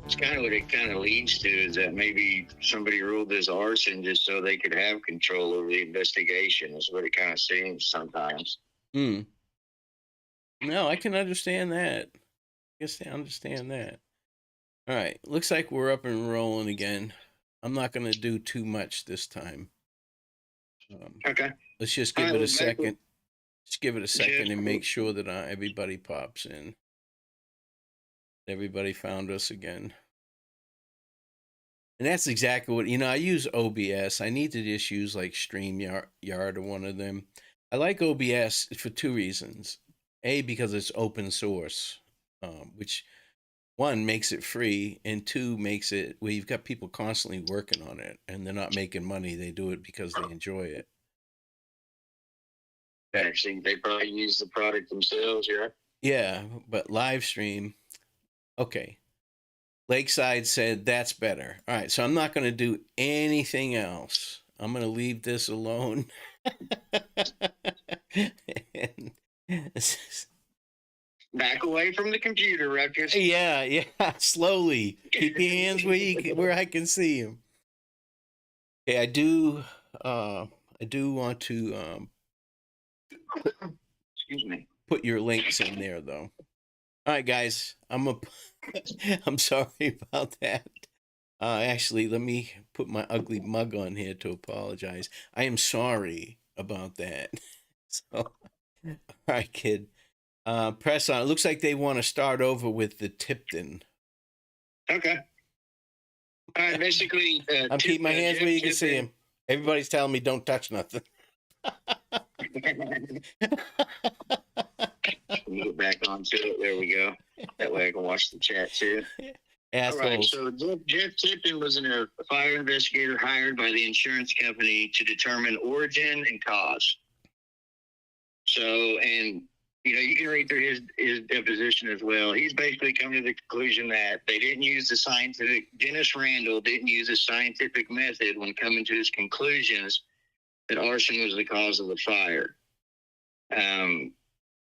It's kind of what it kind of leads to, is that maybe somebody ruled this arson just so they could have control over the investigation. Is what it kind of seems sometimes. No, I can understand that. I guess I understand that. All right, looks like we're up and rolling again. I'm not going to do too much this time. Okay. Let's just give it a second. Just give it a second and make sure that everybody pops in. Everybody found us again. And that's exactly what, I use OBS. I need to just use like StreamYard or one of them. I like OBS for two reasons. A, because it's open source, which one makes it free, and two makes it where you've got people constantly working on it and they're not making money. They do it because they enjoy it. Actually, they probably use the product themselves, yeah. Yeah, but live stream, okay. Lakeside said that's better. All right, so I'm not going to do anything else. I'm going to leave this alone. Back away from the computer, Ruckus. Yeah, slowly. Keep your hands where I can see them. Okay, I do want to excuse me. Put your links in there though. All right, guys, I'm sorry about that. Actually, let me put my ugly mug on here to apologize. I am sorry about that. So, all right, kid. Press on. It looks like they want to start over with the Tipton. Okay. All right, basically... I'm keeping my hands where you can see them. Everybody's telling me don't touch nothing. Let me get back onto it. There we go. That way I can watch the chat too. Assholes. All right, so Jeff Tipton was a fire investigator hired by the insurance company to determine origin and cause. So, and you can read through his deposition as well. He's basically come to the conclusion that they didn't use the scientific, Dennis Randall didn't use a scientific method when coming to his conclusions that arson was the cause of the fire.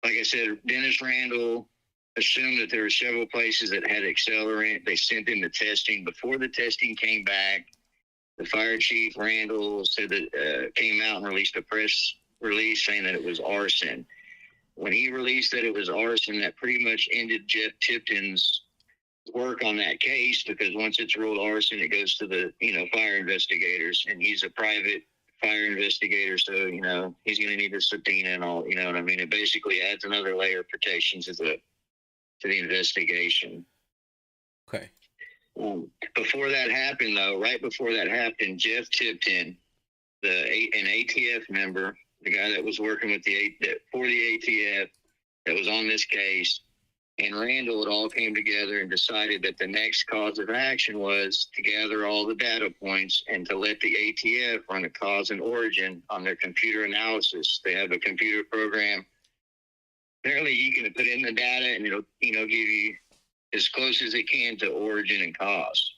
Like I said, Dennis Randall assumed that there were several places that had accelerant. They sent them to testing. Before the testing came back, the fire chief, Randall, said that came out and released a press release saying that it was arson. When he released that it was arson, that pretty much ended Jeff Tipton's work on that case, because once it's ruled arson, it goes to the, fire investigators, and he's a private fire investigator, so he's going to need a subpoena and all. You know what I mean? It basically adds another layer of protection to the investigation. Okay. Before that happened, though, right before that happened, Jeff Tipton, an ATF member, the guy that was working with for the ATF that was on this case, and Randall, it all came together and decided that the next cause of action was to gather all the data points and to let the ATF run a cause and origin on their computer analysis. They have a computer program. Apparently, you can put in the data and it'll, give you as close as it can to origin and cause.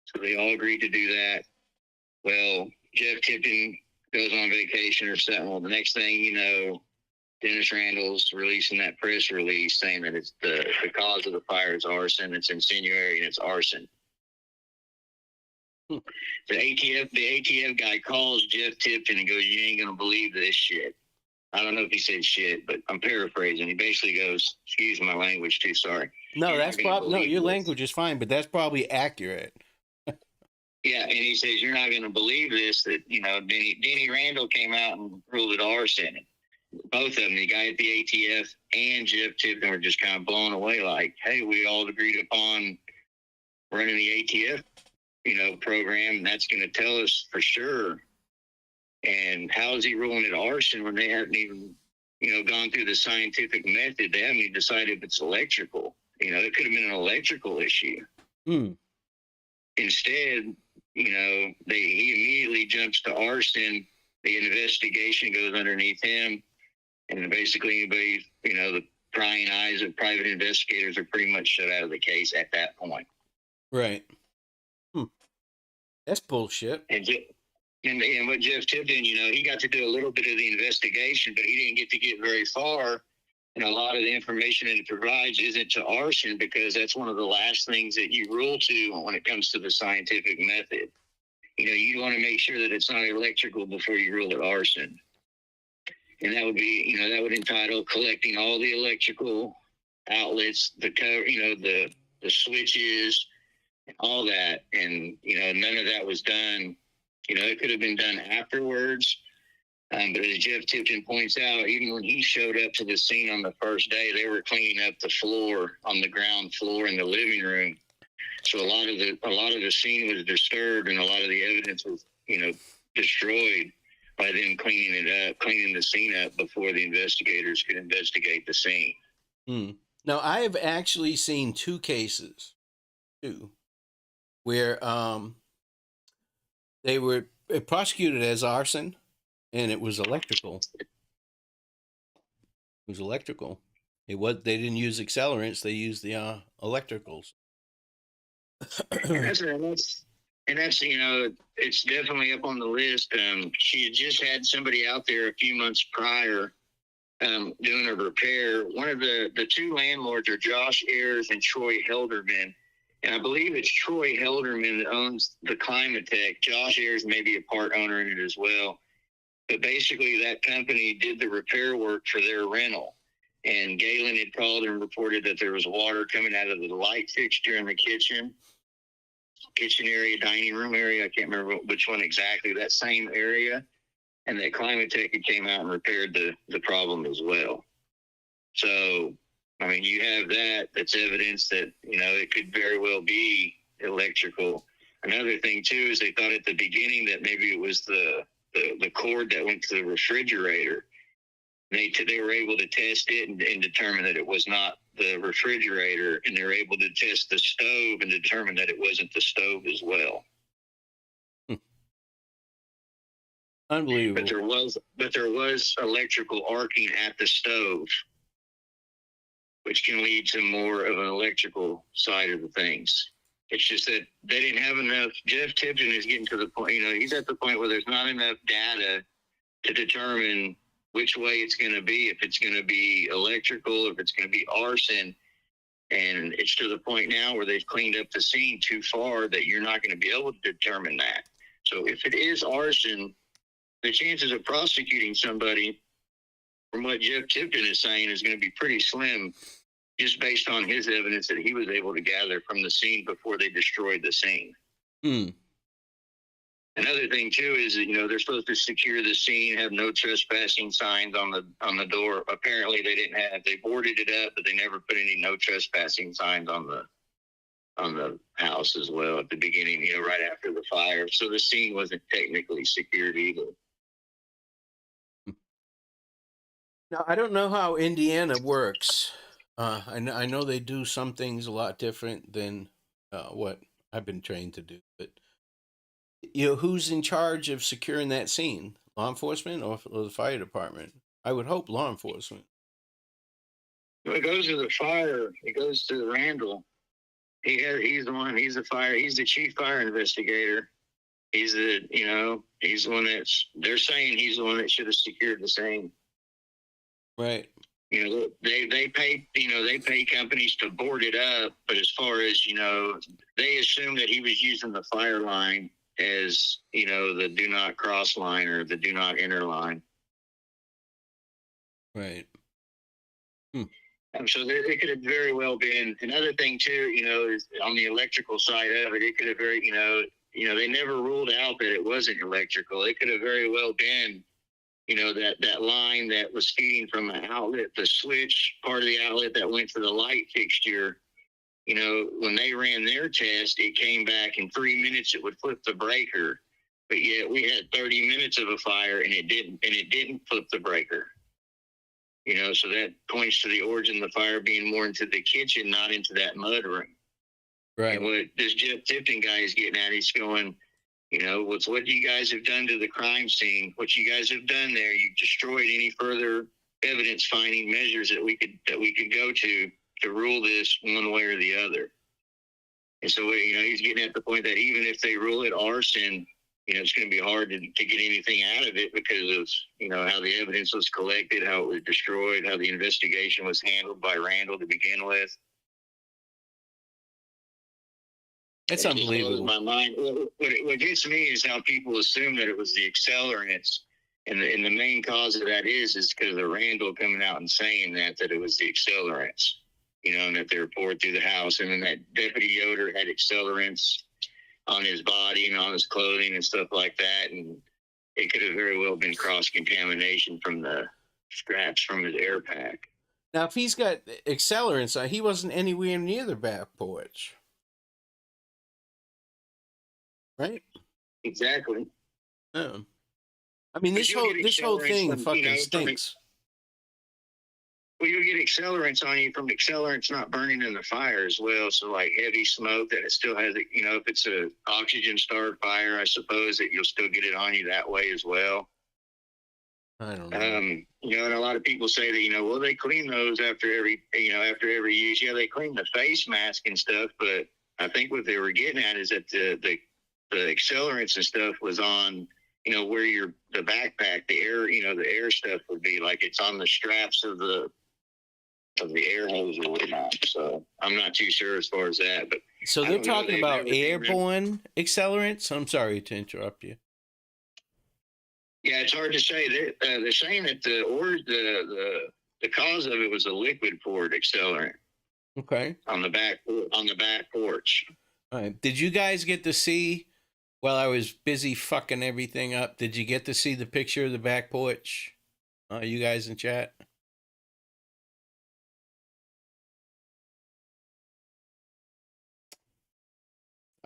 So they all agreed to do that. Well, Jeff Tipton goes on vacation or something. Well, the next thing you know, Dennis Randall's releasing that press release saying that it's the cause of the fire is arson. It's incendiary and it's arson. The ATF guy calls Jeff Tipton and goes, "You ain't gonna believe this shit." I don't know if he said shit, but I'm paraphrasing. He basically goes, "Excuse my language, too sorry." No, that's probably no. Your language is fine, but that's probably accurate. Yeah, and he says, "You're not going to believe this, that, Denny Randall came out and ruled it arson." Both of them, the guy at the ATF and Jeff Tipton, were just kind of blown away, like, "Hey, we all agreed upon running the ATF, program, and that's going to tell us for sure. And how is he ruling it arson when they haven't even, gone through the scientific method? They haven't even decided if it's electrical. It could have been an electrical issue." Instead, he immediately jumps to arson. The investigation goes underneath him. And basically anybody, the prying eyes of private investigators are pretty much shut out of the case at that point. Right. That's bullshit. And what Jeff Tipton, he got to do a little bit of the investigation, but he didn't get very far And a lot of the information that it provides isn't to arson, because that's one of the last things that you rule to when it comes to the scientific method. You want to make sure that it's not electrical before you rule it arson. And that would be, that would entitle collecting all the electrical outlets, the cover, the switches, all that. And, none of that was done. It could have been done afterwards. But as Jeff Tipton points out, even when he showed up to the scene on the first day, they were cleaning up the floor on the ground floor in the living room. So a lot of the scene was disturbed, and a lot of the evidence was, destroyed by them cleaning the scene up before the investigators could investigate the scene. Now, I have actually seen two cases, where they were prosecuted as arson, and it was electrical. They didn't use accelerants; they used the electricals. And that's it's definitely up on the list. She had just had somebody out there a few months prior doing a repair. One of the two landlords are Josh Ayers and Troy Helderman. And I believe it's Troy Helderman that owns the Climatech. Josh Ayers may be a part owner in it as well. But basically, that company did the repair work for their rental. And Galen had called and reported that there was water coming out of the light fixture in the kitchen area, dining room area. I can't remember which one exactly, that same area. And that Climatech came out and repaired the problem as well. So, you have that's evidence that, it could very well be electrical. Another thing, too, is they thought at the beginning that maybe it was the cord that went to the refrigerator. They were able to test it and determine that it was not the refrigerator, and they were able to test the stove and determine that it wasn't the stove as well. Unbelievable. But there was electrical arcing at the stove, which can lead to more of an electrical side of the things. It's just that they didn't have enough. Jeff Tipton is getting to the point, he's at the point where there's not enough data to determine which way it's going to be, if it's going to be electrical, if it's going to be arson. And it's to the point now where they've cleaned up the scene too far that you're not going to be able to determine that. So if it is arson, the chances of prosecuting somebody, from what Jeff Tipton is saying, is going to be pretty slim, just based on his evidence that he was able to gather from the scene before they destroyed the scene. Another thing, too, is that, they're supposed to secure the scene, have no trespassing signs on the door. Apparently, they didn't have. They boarded it up, but they never put any no trespassing signs on the house as well at the beginning, right after the fire. So the scene wasn't technically secured either. Now, I don't know how Indiana works. I know they do some things a lot different than what I've been trained to do. But, who's in charge of securing that scene? Law enforcement or the fire department? I would hope law enforcement. Well, it goes to the fire. It goes to Randall. He's the one. He's the chief fire investigator. He's the one they're saying he's the one that should have secured the scene. Right. They pay companies to board it up, but as far as, they assume that he was using the fire line as, the do not cross line or the do not enter line. Right. So they could have very well been. Another thing too, is on the electrical side of it, it could have they never ruled out that it wasn't electrical. It could have very well been, that line that was feeding from an outlet, the switch part of the outlet that went to the light fixture. When they ran their test, it came back in 3 minutes. It would flip the breaker, but yet we had 30 minutes of a fire and it didn't flip the breaker. So that points to the origin of the fire being more into the kitchen, not into that mud room. Right. And what this Jeff Tipton guy is getting at, he's going, what you guys have done to the crime scene, what you guys have done there, you've destroyed any further evidence finding measures that we could go to rule this one way or the other. And so, he's getting at the point that even if they rule it arson, it's going to be hard to get anything out of it because of, how the evidence was collected, how it was destroyed, how the investigation was handled by Randall to begin with. That's It just blows unbelievable. my mind. What gets me is how people assume that it was the accelerants. And the main cause of that is because of Randall coming out and saying that it was the accelerants, and that they were poured through the house. And then that Deputy Yoder had accelerants on his body and on his clothing and stuff like that. And it could have very well been cross-contamination from the scraps from his air pack. Now, if he's got accelerants, he wasn't anywhere near the back porch. Right? Exactly. Oh. I mean, this whole thing fucking stinks. Well, you'll get accelerants on you from accelerants not burning in the fire as well. So, like heavy smoke that it still has, if it's a oxygen-starved fire, I suppose that you'll still get it on you that way as well. I don't know. And a lot of people say that, well, they clean those after every use. Yeah, they clean the face mask and stuff, but I think what they were getting at is that the accelerants and stuff was on, where the backpack, the air stuff would be, like it's on the straps of the air hose or whatnot. So I'm not too sure as far as that. But so they're talking about airborne accelerants. I'm sorry to interrupt you. Yeah, it's hard to say. They're saying that the cause of it was a liquid poured accelerant. Okay. On the back porch. All right. Did you guys get to see? While I was busy fucking everything up, did you get to see the picture of the back porch? You guys in chat?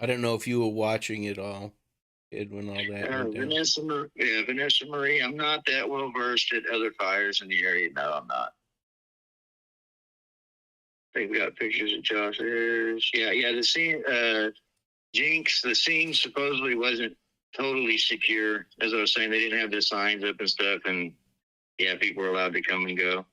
I don't know if you were watching it all, when all that. Vanessa Marie, I'm not that well versed at other fires in the area. No, I'm not. I think we got pictures of Josh Ayers. Yeah, the scene, Jinx, the scene supposedly wasn't totally secure. As I was saying, they didn't have the signs up and stuff, and yeah, people were allowed to come and go.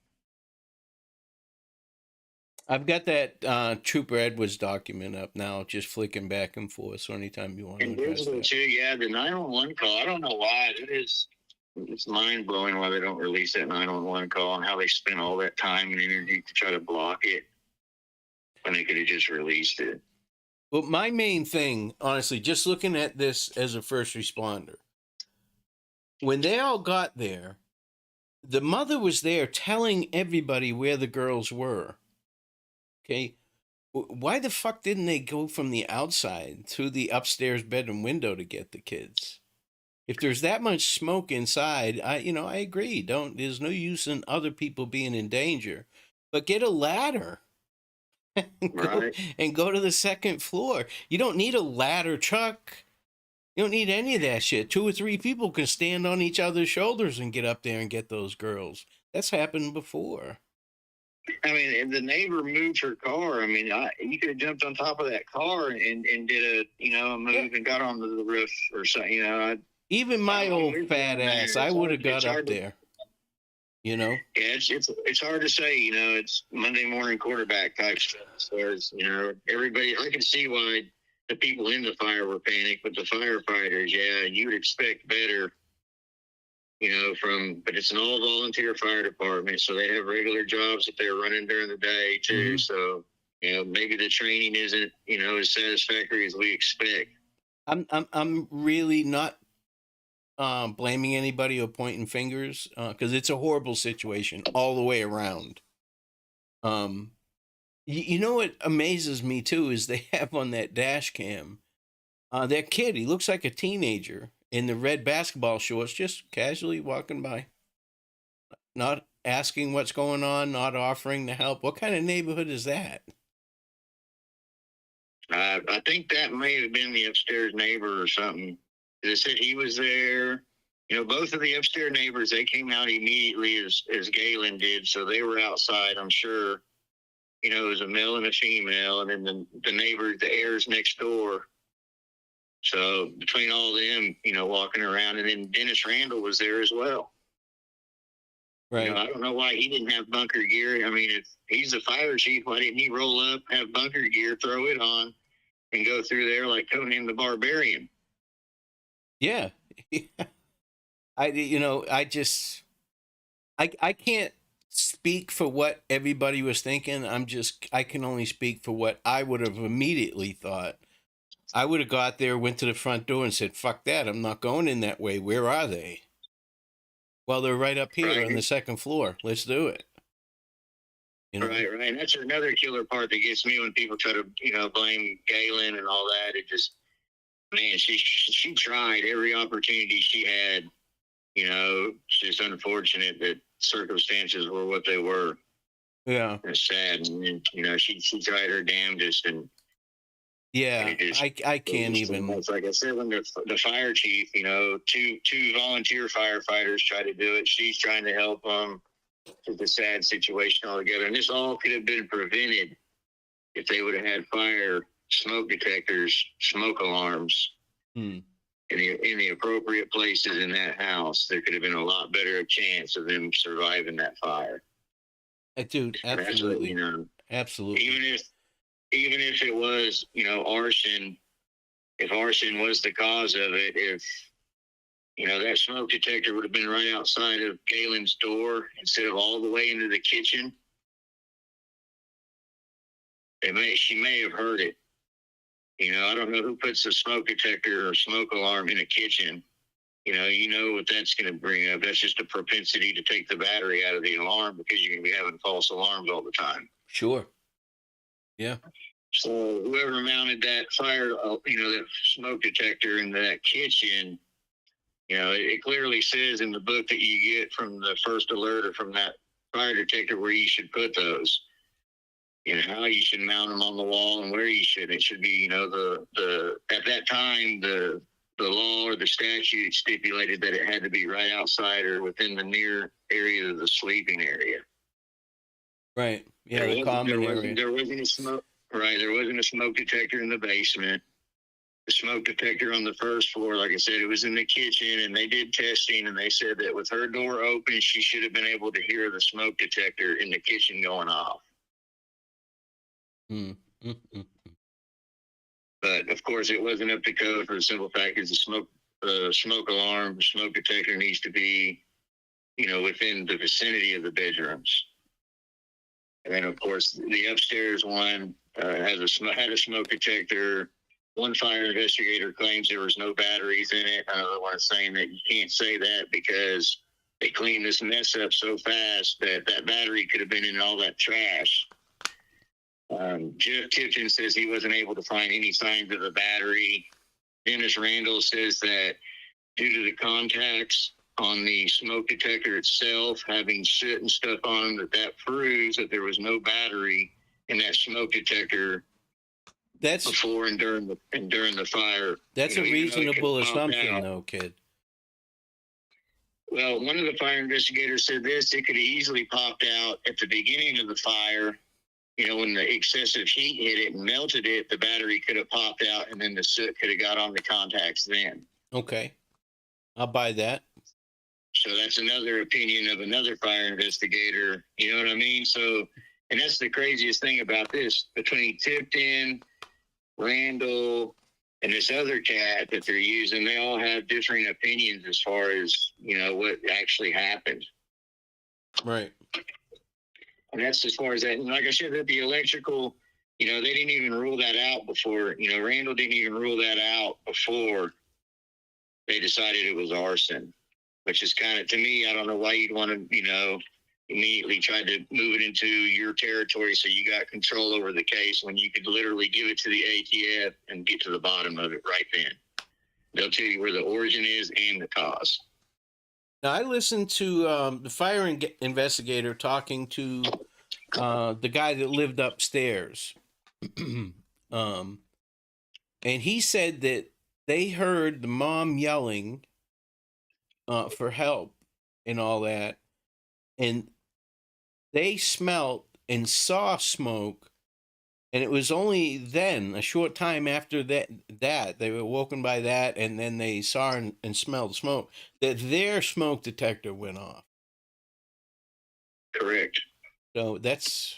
I've got that Trooper Edwards document up now, just flicking back and forth. So anytime you want to address that. Too, yeah, the 911 call. I don't know why. It's mind blowing why they don't release that 911 call and how they spent all that time and energy to try to block it when they could have just released it. Well, my main thing, honestly, just looking at this as a first responder, when they all got there, the mother was there telling everybody where the girls were. Okay, why the fuck didn't they go from the outside through the upstairs bedroom window to get the kids? If there's that much smoke inside, I agree. There's no use in other people being in danger, but get a ladder. And go to the second floor. You don't need a ladder, Chuck. You don't need any of that shit. 2 or 3 people can stand on each other's shoulders and get up there and get those girls. That's happened before. I mean, if the neighbor moved her car, you could have jumped on top of that car and did a move and got onto the roof or something. Even my old fat ass, I would have got up there. Yeah, it's hard to say. It's Monday morning quarterback type stuff. So everybody, I can see why the people in the fire were panicked, but the firefighters, yeah, you would expect better. But it's an all volunteer fire department, so they have regular jobs that they're running during the day too. Mm-hmm. So maybe the training isn't as satisfactory as we expect. I'm really not blaming anybody or pointing fingers because it's a horrible situation all the way around. You know what amazes me too is they have on that dash cam that kid. He looks like a teenager in the red basketball shorts, just casually walking by, not asking what's going on, not offering to help. What kind of neighborhood is that? I think that may have been the upstairs neighbor or something. They said he was there. Both of the upstairs neighbors, they came out immediately as Galen did. So they were outside, I'm sure. It was a male and a female. And then the neighbor, the heirs next door. So between all of them, walking around. And then Dennis Randall was there as well. Right. I don't know why he didn't have bunker gear. If he's the fire chief, why didn't he roll up, have bunker gear, throw it on, and go through there like Conan the Barbarian? Yeah. I just, I can't speak for what everybody was thinking. I can only speak for what I would have immediately thought. I would have got there, went to the front door and said, fuck that. I'm not going in that way. Where are they? Well, they're right up here on the Right. second floor. Let's do it. Right, right. And that's another killer part that gets me when people try to, blame Galen and all that. It just, man, she tried every opportunity she had. It's just unfortunate that circumstances were what they were. Yeah. It's sad. And, she tried her damnedest. And yeah, just, I can't even. It's like I said, when the fire chief, two volunteer firefighters try to do it. She's trying to help them. It's a sad situation altogether. And this all could have been prevented if they would have had fire smoke detectors, smoke alarms in the appropriate places in that house. There could have been a lot better chance of them surviving that fire. Dude, absolutely. Absolutely. Even if it was, arson, if arson was the cause of it, if that smoke detector would have been right outside of Galen's door instead of all the way into the kitchen, she may have heard it. I don't know who puts a smoke detector or smoke alarm in a kitchen. You know what that's going to bring up. That's just a propensity to take the battery out of the alarm because you're going to be having false alarms all the time. Sure. Yeah. So whoever mounted that fire, that smoke detector in that kitchen, it clearly says in the book that you get from the first alert or from that fire detector where you should put those. How you should mount them on the wall and where you should. It should be, the at that time the law or the statute stipulated that it had to be right outside or within the near area of the sleeping area. Right. Yeah, the common area. There wasn't a smoke. Right, there wasn't a smoke detector in the basement. The smoke detector on the first floor, like I said, it was in the kitchen, and they did testing, and they said that with her door open, she should have been able to hear the smoke detector in the kitchen going off. But of course, it wasn't up to code for the simple fact is the smoke alarm, the smoke detector needs to be, within the vicinity of the bedrooms. And then, of course, the upstairs one had a smoke detector. One fire investigator claims there was no batteries in it. Another one is saying that you can't say that because they cleaned this mess up so fast that battery could have been in all that trash. Jeff Tipton says he wasn't able to find any signs of a battery. Dennis Randall says that due to the contacts on the smoke detector itself having soot and stuff on them, that proves that there was no battery in that smoke detector. That's before and during the fire. That's a reasonable assumption, though, kid. Well, one of the fire investigators said this: it could have easily popped out at the beginning of the fire. When the excessive heat hit it and melted it, the battery could have popped out, and then the soot could have got on the contacts then. Okay, I'll buy that. So that's another opinion of another fire investigator. You know what I mean? So, and that's the craziest thing about this. Between Tipton, Randall, and this other cat that they're using, they all have differing opinions as far as, what actually happened. Right. And that's as far as that. And like I said, that the electrical, they didn't even rule that out before, Randall didn't even rule that out before they decided it was arson, which is kind of, to me, I don't know why you'd want to, immediately try to move it into your territory so you got control over the case when you could literally give it to the ATF and get to the bottom of it right then. They'll tell you where the origin is and the cause. Now, I listened to the fire investigator talking to the guy that lived upstairs. And he said that they heard the mom yelling for help and all that. And they smelt and saw smoke. And it was only then, a short time after that they were woken by that, and then they saw and smelled smoke, that their smoke detector went off. Correct. So that's...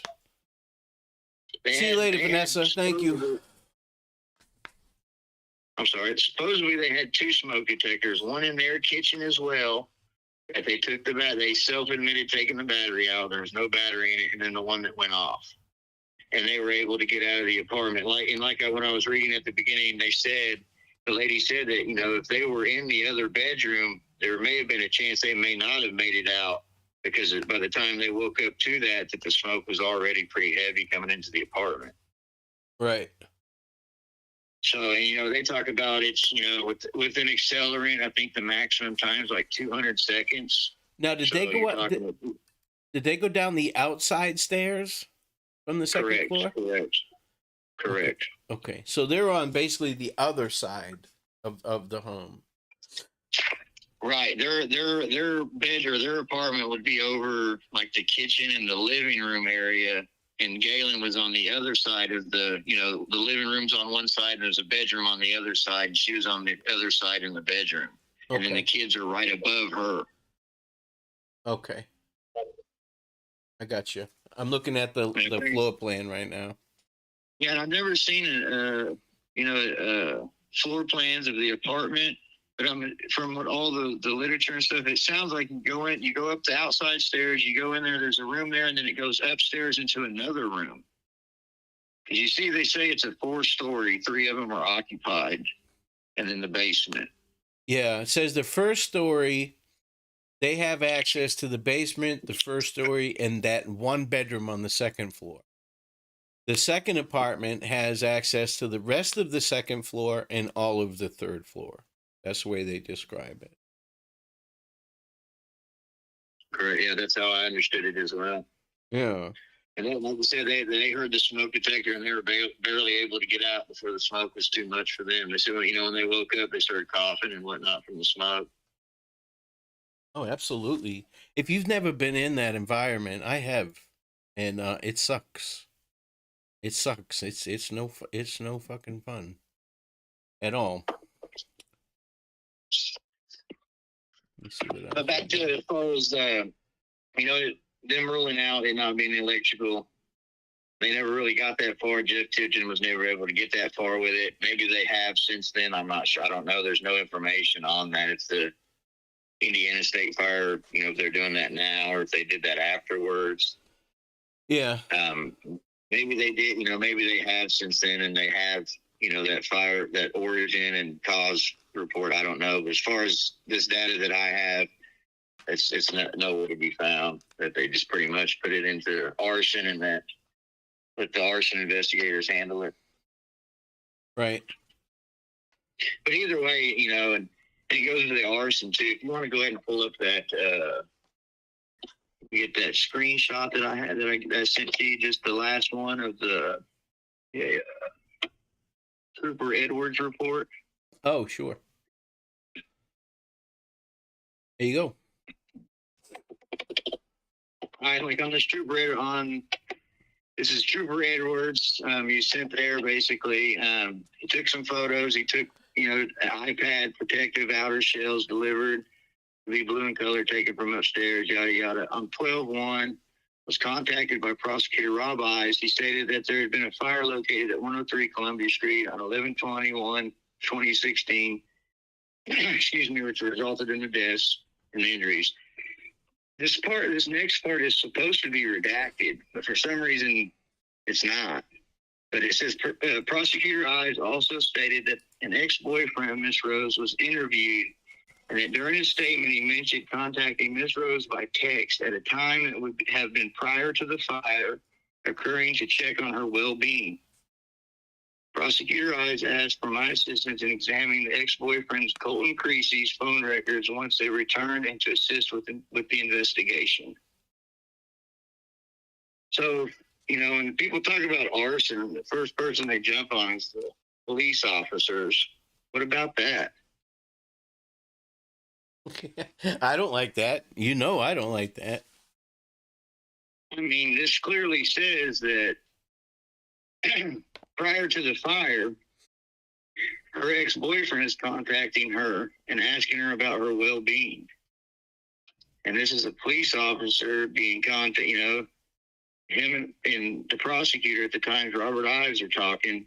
See you later, Vanessa. Thank you. I'm sorry. Supposedly they had 2 smoke detectors, one in their kitchen as well. That they took they self-admitted taking the battery out. There was no battery in it, and then the one that went off. And they were able to get out of the apartment. When I was reading at the beginning, the lady said that, if they were in the other bedroom, there may have been a chance they may not have made it out, because by the time they woke up to that the smoke was already pretty heavy coming into the apartment. Right. So, they talk about it's, with an accelerant, I think the maximum time is like 200 seconds. Now, did they go up? Did they go down the outside stairs from the second floor? Correct. Okay. So they're on basically the other side of the home. Right. Their bed or their apartment would be over like the kitchen and the living room area. And Galen was on the other side of the living room's on one side and there's a bedroom on the other side. And she was on the other side in the bedroom. Okay. And then the kids are right above her. Okay. I got you. I'm looking at the floor plan right now. Yeah, and I've never seen floor plans of the apartment, but from all the literature and stuff, it sounds like you go up the outside stairs, you go in there, there's a room there, and then it goes upstairs into another room. Because you see, they say it's a 4-story, 3 of them are occupied, and then the basement. Yeah, it says the first story, they have access to the basement, the first story, and that 1 bedroom on the second floor. The second apartment has access to the rest of the second floor and all of the third floor. That's the way they describe it. Correct. Yeah, that's how I understood it as well. Yeah. And then, like I said, they heard the smoke detector and they were barely able to get out before the smoke was too much for them. They said, when they woke up, they started coughing and whatnot from the smoke. Oh, absolutely. If you've never been in that environment, I have, and it sucks. It sucks. It's no fucking fun at all. Let me see what but back to as far as them ruling out it not being electrical, they never really got that far. Jeff Tipton was never able to get that far with it. Maybe they have since then. I'm not sure. I don't know. There's no information on that. It's the Indiana State Fire, if they're doing that now or if they did that afterwards. Yeah. Maybe they did, maybe they have since then, and they have, that fire, that origin and cause report. I don't know. But as far as this data that I have, it's nowhere to be found. That they just pretty much put it into arson and that let the arson investigators handle it. Right. But either way, and it goes to the arson too. If you want to go ahead and pull up that, get that screenshot that I had that I sent to you, just the last one of the Trooper Edwards report. Oh, sure. There you go. I like on this this is Trooper Edwards. You sent there basically. He took some photos. He took, an iPad protective outer shells delivered. Be blue in color, taken from upstairs, yada, yada. On 12/1, was contacted by Prosecutor Rob Ives. He stated that there had been a fire located at 103 Columbia Street on 11/21/2016, excuse me, which resulted in the deaths and injuries. This next part is supposed to be redacted, but for some reason it's not. But it says, Prosecutor Ives also stated that an ex-boyfriend of Miss Rose was interviewed, and that during his statement, he mentioned contacting Miss Rose by text at a time that would have been prior to the fire occurring to check on her well-being. Prosecutor Ives asked for my assistance in examining the ex-boyfriend's Colton Creasy's phone records once they returned and to assist with the investigation. So, when people talk about arson, the first person they jump on is the police officers. What about that? I don't like that. I don't like that. I mean, this clearly says that prior to the fire, her ex-boyfriend is contacting her and asking her about her well-being. And this is a police officer being contacted, him and the prosecutor at the time, Robert Ives, are talking.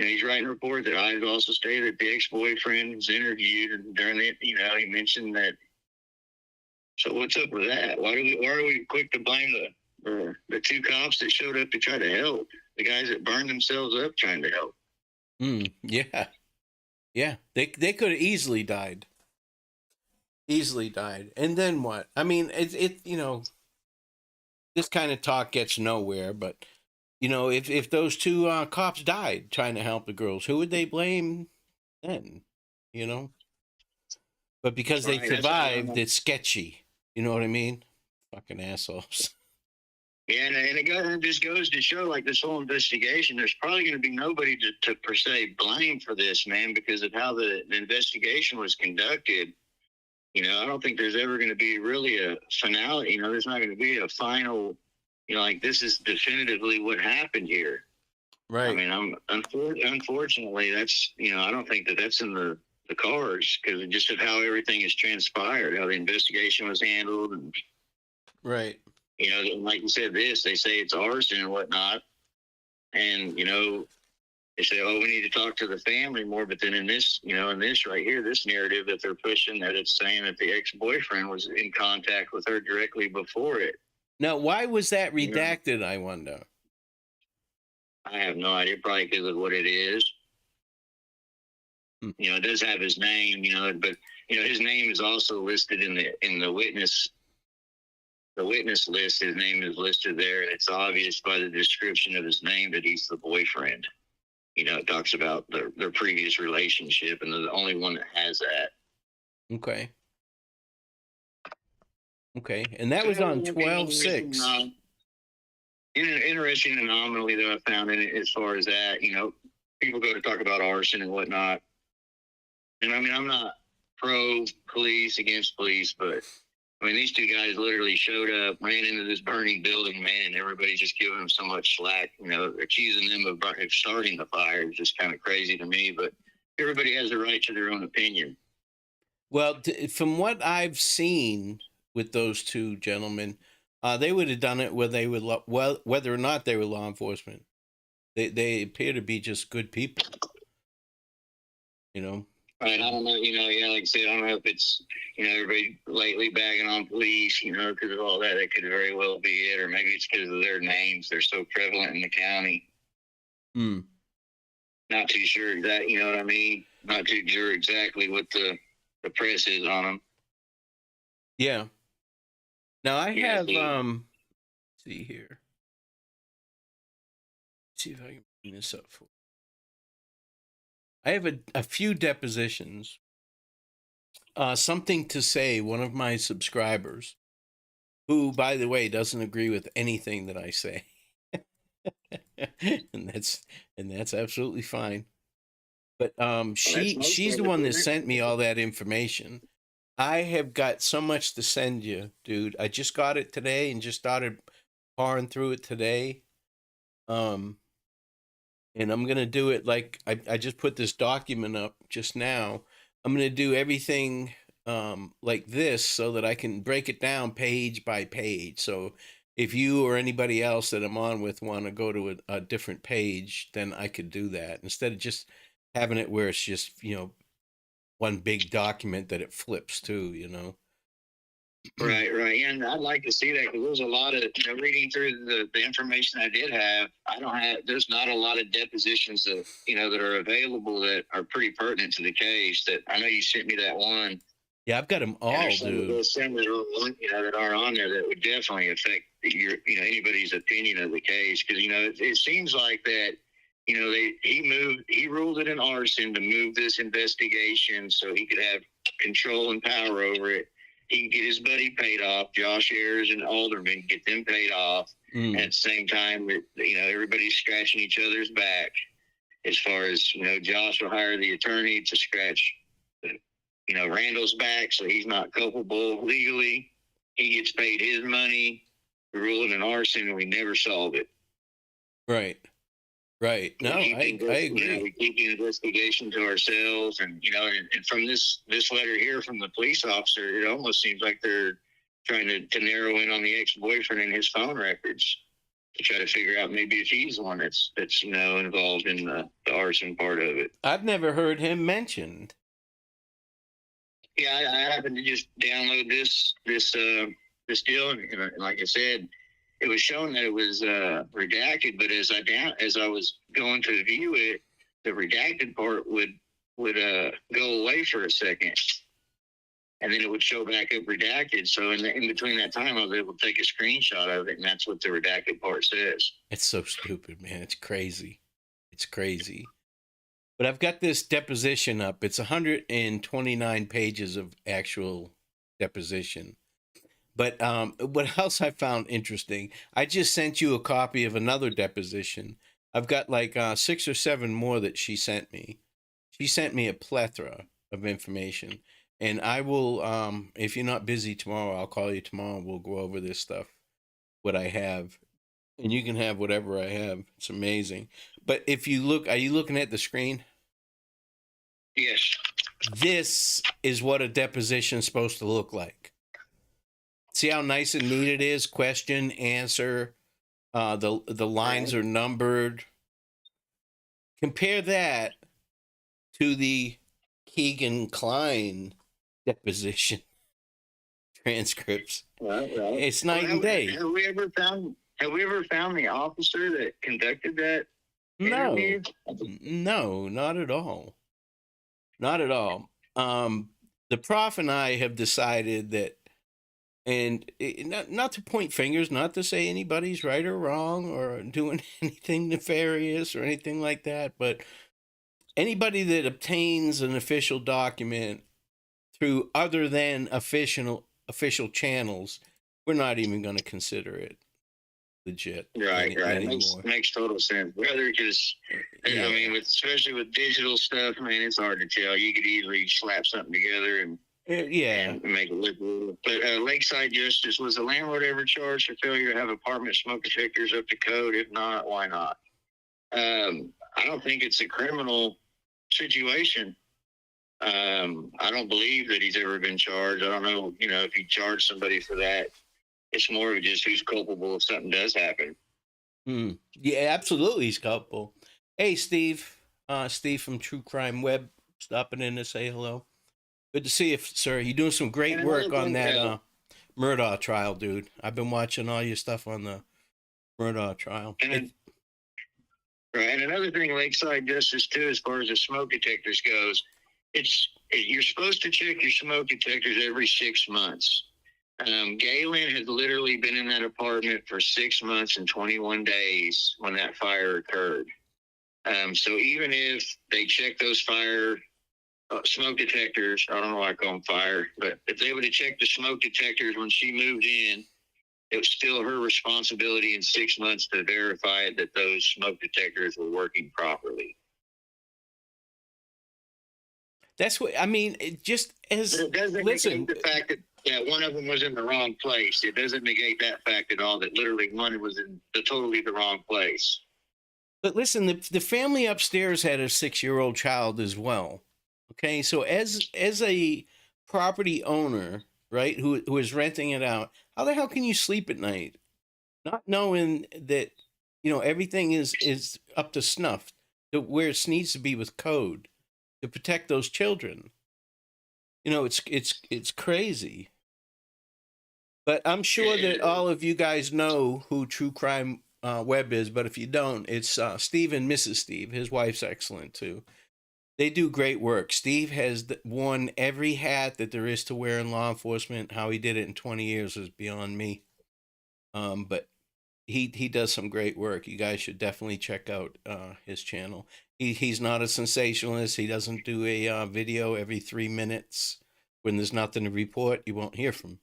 he's writing a report that I also stated that the ex-boyfriend was interviewed, and during it, he mentioned that. So what's up with that? Why are we quick to blame the two cops that showed up to try to help? The guys that burned themselves up trying to help. Yeah. Yeah. They could have easily died. And then what? I mean, this kind of talk gets nowhere, but if those two cops died trying to help the girls, who would they blame then? But because they survived, it's sketchy. You know what I mean? Fucking assholes. Yeah, and the government just goes to show, like, this whole investigation, there's probably going to be nobody to per se blame for this, man, because of how the investigation was conducted. I don't think there's ever going to be really a finality. There's not going to be a final, like, this is definitively what happened here. Right. I mean, unfortunately, that's, I don't think that's in the cards, because just of how everything has transpired, how the investigation was handled. And, right. Like you said, they say it's arson and whatnot. And, they say, oh, we need to talk to the family more. But then in this right here, this narrative that they're pushing, that it's saying that the ex-boyfriend was in contact with her directly before it. Now, why was that redacted, I wonder? I have no idea, probably because of what it is. It does have his name, but, his name is also listed in the witness list. His name is listed there, and it's obvious by the description of his name that he's the boyfriend. It talks about their previous relationship, and they're the only one that has that. Okay. And that was on 12/6. Interesting anomaly that I found in it as far as that, people go to talk about arson and whatnot. And I mean, I'm not pro police, against police, but I mean, these two guys literally showed up, ran into this burning building, man, and everybody's just giving them so much slack, accusing them of starting the fire. It's just kind of crazy to me, but everybody has a right to their own opinion. Well, from what I've seen with those two gentlemen, they would have done it whether or not they were law enforcement. They appear to be just good people. Right, I don't know, like I said, I don't know if it's, everybody lately bagging on police, because of all that. That could very well be it, or maybe it's because of their names. They're so prevalent in the county. Not too sure that, you know what I mean? Not too sure exactly what the press is on them. Yeah. Now I have, let's see here. Let's see if I can bring this up for you. I have a few depositions. Something to say, one of my subscribers, who, by the way, doesn't agree with anything that I say. and that's absolutely fine. But she's the one that sent me all that information. I have got so much to send you, dude. I just got it today and just started pouring through it today. And I'm going to do it like I just put this document up just now. I'm going to do everything like this so that I can break it down page by page. So if you or anybody else that I'm on with want to go to a different page, then I could do that instead of just having it where it's just, one big document that it flips to, Right. And I'd like to see that, because there's a lot of, reading through the information I did have, there's not a lot of depositions that, that are available that are pretty pertinent to the case. That I know you sent me that one. Yeah, I've got them all, dude. Some that are, that are on there that would definitely affect anybody's opinion of the case. Because, it seems like that, he ruled it an arson to move this investigation so he could have control and power over it. He can get his buddy paid off, Josh Ayers and Alderman, get them paid off. At the same time, everybody's scratching each other's back. As far as, Josh will hire the attorney to scratch, Randall's back, so he's not culpable legally. He gets paid his money. We rule it an arson, and we never solve it. Right. No, I agree. We keep the investigation to ourselves, and and from this letter here from the police officer, it almost seems like they're trying to narrow in on the ex-boyfriend and his phone records. to try to figure out maybe if he's the one that's involved in the arson part of it. I've never heard him mentioned. Yeah, I happened to just download this deal, and like I said, it was showing that it was redacted. But as I was going to view it, the redacted part would go away for a second, and then it would show back up redacted. So in between that time, I was able to take a screenshot of it, and that's what the redacted part says. It's so stupid, man. It's crazy. It's crazy. But I've got this deposition up. It's 129 pages of actual deposition. But what else I found interesting, I just sent you a copy of another deposition. I've got like 6 or 7 more that she sent me. She sent me a plethora of information. And I will, if you're not busy tomorrow, I'll call you tomorrow. We'll go over this stuff, what I have. And you can have whatever I have. It's amazing. But if you look, are you looking at the screen? Yes. This is what a deposition is supposed to look like. See how nice and neat it is? Question, answer. The lines are numbered. Compare that to the Keegan Klein deposition transcripts. Right. It's night and day. Have we ever found the officer that conducted that interview? No, not at all. Not at all. The prof and I have decided that, and not to point fingers, not to say anybody's right or wrong or doing anything nefarious or anything like that, but anybody that obtains an official document through other than official channels, we're not even going to consider it legit. Right. Makes total sense. Whether just, yeah. I mean, especially with digital stuff, man, it's hard to tell. You could easily slap something together and and make it look good. But Lakeside Justice, was the landlord ever charged for failure to have apartment smoke detectors up to code? If not, why not? I don't think it's a criminal situation. I don't believe that he's ever been charged. I don't know, if he charged somebody for that. It's more of just who's culpable if something does happen. Yeah, absolutely, he's culpable. Hey, Steve. Steve from True Crime Web, stopping in to say hello. Good to see you, sir. You're doing some great work on that Murdaugh trial, dude. I've been watching all your stuff on the Murdaugh trial. And another thing, Lakeside Justice, too, as far as the smoke detectors goes, you're supposed to check your smoke detectors every 6 months. Galen had literally been in that apartment for 6 months and 21 days when that fire occurred. So even if they check those smoke detectors, I don't know why I call them fire, but if they would have checked the smoke detectors when she moved in, it was still her responsibility in 6 months to verify that those smoke detectors were working properly. That's what I mean. It just as it doesn't negate the fact that one of them was in the wrong place. It doesn't negate that fact at all. That literally one was in totally the wrong place. But listen, the family upstairs had a 6-year-old child as well. Okay, so as a property owner, right, who is renting it out, how the hell can you sleep at night, not knowing that everything is up to snuff, to where it needs to be with code to protect those children? It's crazy. But I'm sure that all of you guys know who True Crime Web is, but if you don't, it's Steve and Mrs. Steve. His wife's excellent too. They do great work. Steve has worn every hat that there is to wear in law enforcement. How he did it in 20 years is beyond me. But he does some great work. You guys should definitely check out his channel. He's not a sensationalist. He doesn't do a video every 3 minutes when there's nothing to report. You won't hear from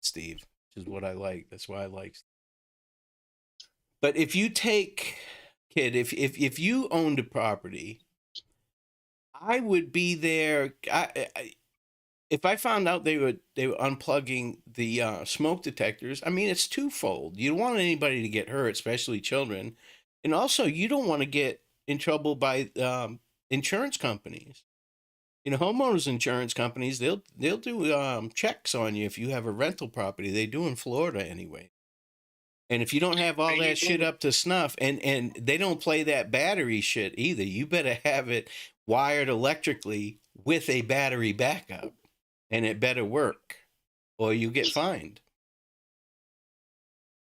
Steve, which is what I like. That's why I like Steve. But if you take, kid, if you owned a property, I would be there. If I found out they were unplugging the smoke detectors, I mean, it's twofold. You don't want anybody to get hurt, especially children, and also you don't want to get in trouble by insurance companies. Homeowners insurance companies, they'll do checks on you if you have a rental property. They do in Florida anyway. And if you don't have all And you that shit think- up to snuff, and they don't play that battery shit either, you better have it wired electrically with a battery backup, and it better work, or you get fined.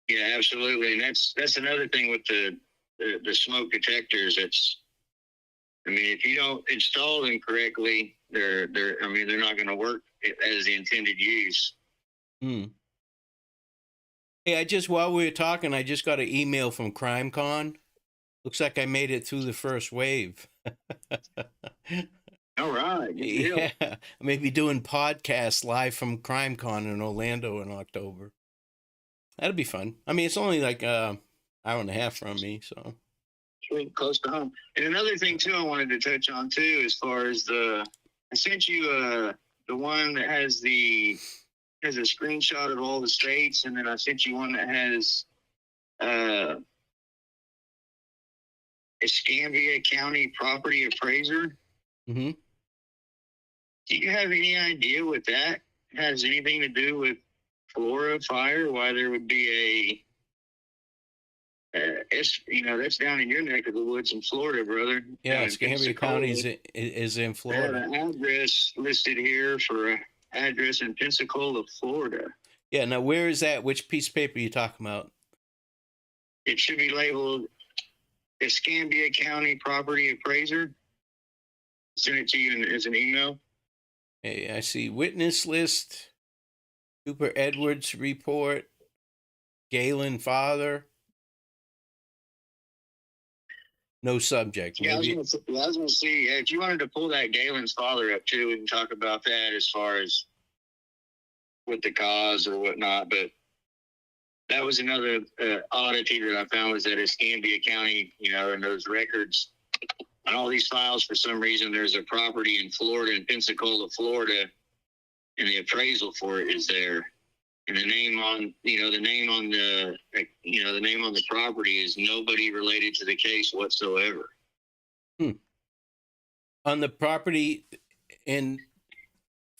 Yeah, absolutely. And that's another thing with the smoke detectors. I mean, if you don't install them correctly, they're not going to work as the intended use. Hmm. Hey, while we were talking, I just got an email from CrimeCon. Looks like I made it through the first wave. All right. Good deal. Yeah, I may be doing podcasts live from CrimeCon in Orlando in October. That'll be fun. I mean, it's only like an hour and a half from me, so. Sweet, close to home. And another thing too, I wanted to touch on too, as far as I sent you the one that has a screenshot of all the states, and then I sent you one that has Escambia County property appraiser. Mm-hmm. Do you have any idea what that has anything to do with Flora fire? Why there would be that's down in your neck of the woods in Florida, brother. Yeah, Escambia County is in Florida. An address listed here for an address in Pensacola, Florida. Yeah, now where is that? Which piece of paper are you talking about? It should be labeled Escambia County property appraiser. Send it to you as an email. Hey, I see witness list, Cooper Edwards report, Galen father. No subject. Yeah, I was going to see if you wanted to pull that Galen's father up too. We can talk about that as far as what the cause or whatnot. But that was another oddity that I found, was that Escambia County, and those records on all these files, for some reason, there's a property in Florida, in Pensacola, Florida, and the appraisal for it is there. And the name on the property is nobody related to the case whatsoever. On the property in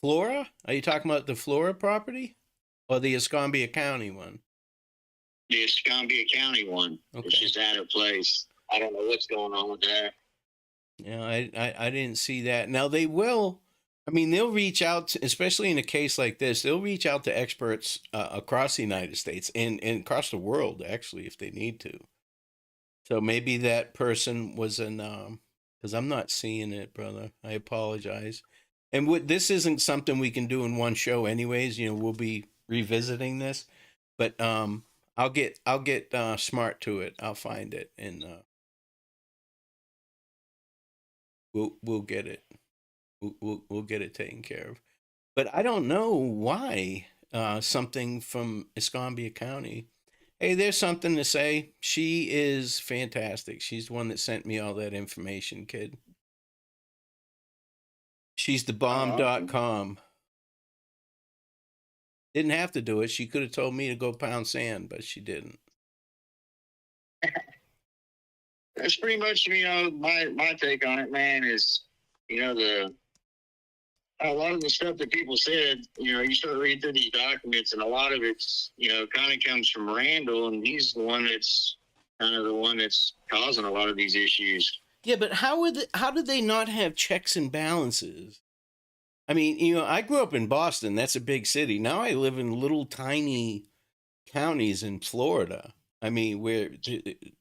Flora? Are you talking about the Flora property or the Escambia County one? The Escambia County one. Okay. It's just out of place. I don't know what's going on with that. Yeah, I didn't see that. Now they will. I mean, they'll reach out, especially in a case like this, they'll reach out to experts across the United States and across the world, actually, if they need to. So maybe that person was because I'm not seeing it, brother. I apologize. And this isn't something we can do in one show anyways. We'll be revisiting this. But I'll get smart to it. I'll find it, and we'll get it. We'll get it taken care of. But I don't know why something from Escambia County. Hey, there's something to say. She is fantastic. She's the one that sent me all that information, kid. She's the bomb.com. Didn't have to do it. She could have told me to go pound sand, but she didn't. That's pretty much, my take on it, man, is, a lot of the stuff that people said, you start reading through these documents, and a lot of it's, kind of comes from Randall, and he's the one that's causing a lot of these issues. Yeah, but how did they not have checks and balances? I mean, I grew up in Boston. That's a big city. Now I live in little tiny counties in Florida. I mean, where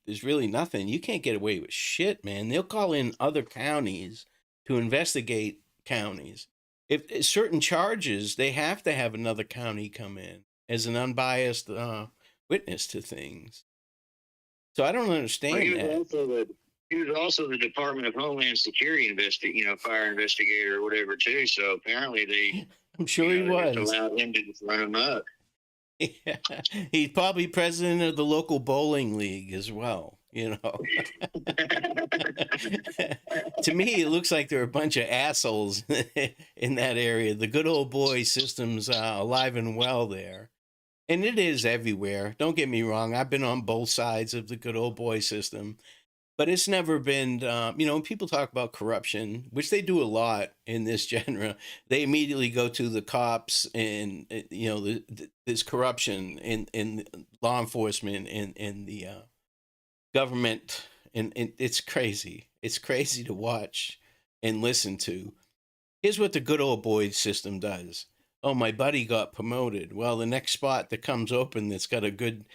there's really nothing. You can't get away with shit, man. They'll call in other counties to investigate counties. If certain charges, they have to have another county come in as an unbiased witness to things. So I don't understand that. He was also the Department of Homeland Security fire investigator or whatever too. So apparently I'm sure he was. Allowed him to just run him up. Yeah. He's probably president of the local bowling league as well. To me, it looks like there are a bunch of assholes in that area. The good old boy system's alive and well there. And it is everywhere. Don't get me wrong. I've been on both sides of the good old boy system. but it's never been, people talk about corruption, which they do a lot in this genre. They immediately go to the cops and, there's corruption in law enforcement and in the government. And it's crazy. It's crazy to watch and listen to. Here's what the good old boy system does. Oh, my buddy got promoted. Well, the next spot that comes open that's got a good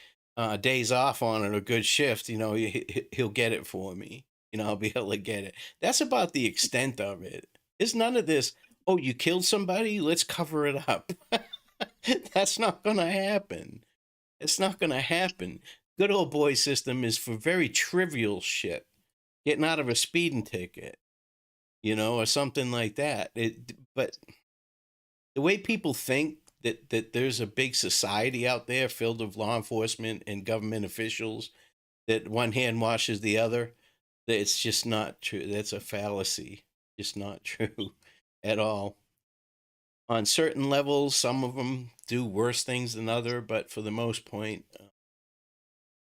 days off on it, a good shift, he'll get it for me. I'll be able to get it. That's about the extent of it. It's none of this, oh, you killed somebody? Let's cover it up. That's not going to happen. It's not going to happen. Good old boy system is for very trivial shit. Getting out of a speeding ticket, or something like that. But the way people think that there's a big society out there filled with law enforcement and government officials, that one hand washes the other, that it's just not true. That's a fallacy. Just not true at all. On certain levels, some of them do worse things than other, but for the most point,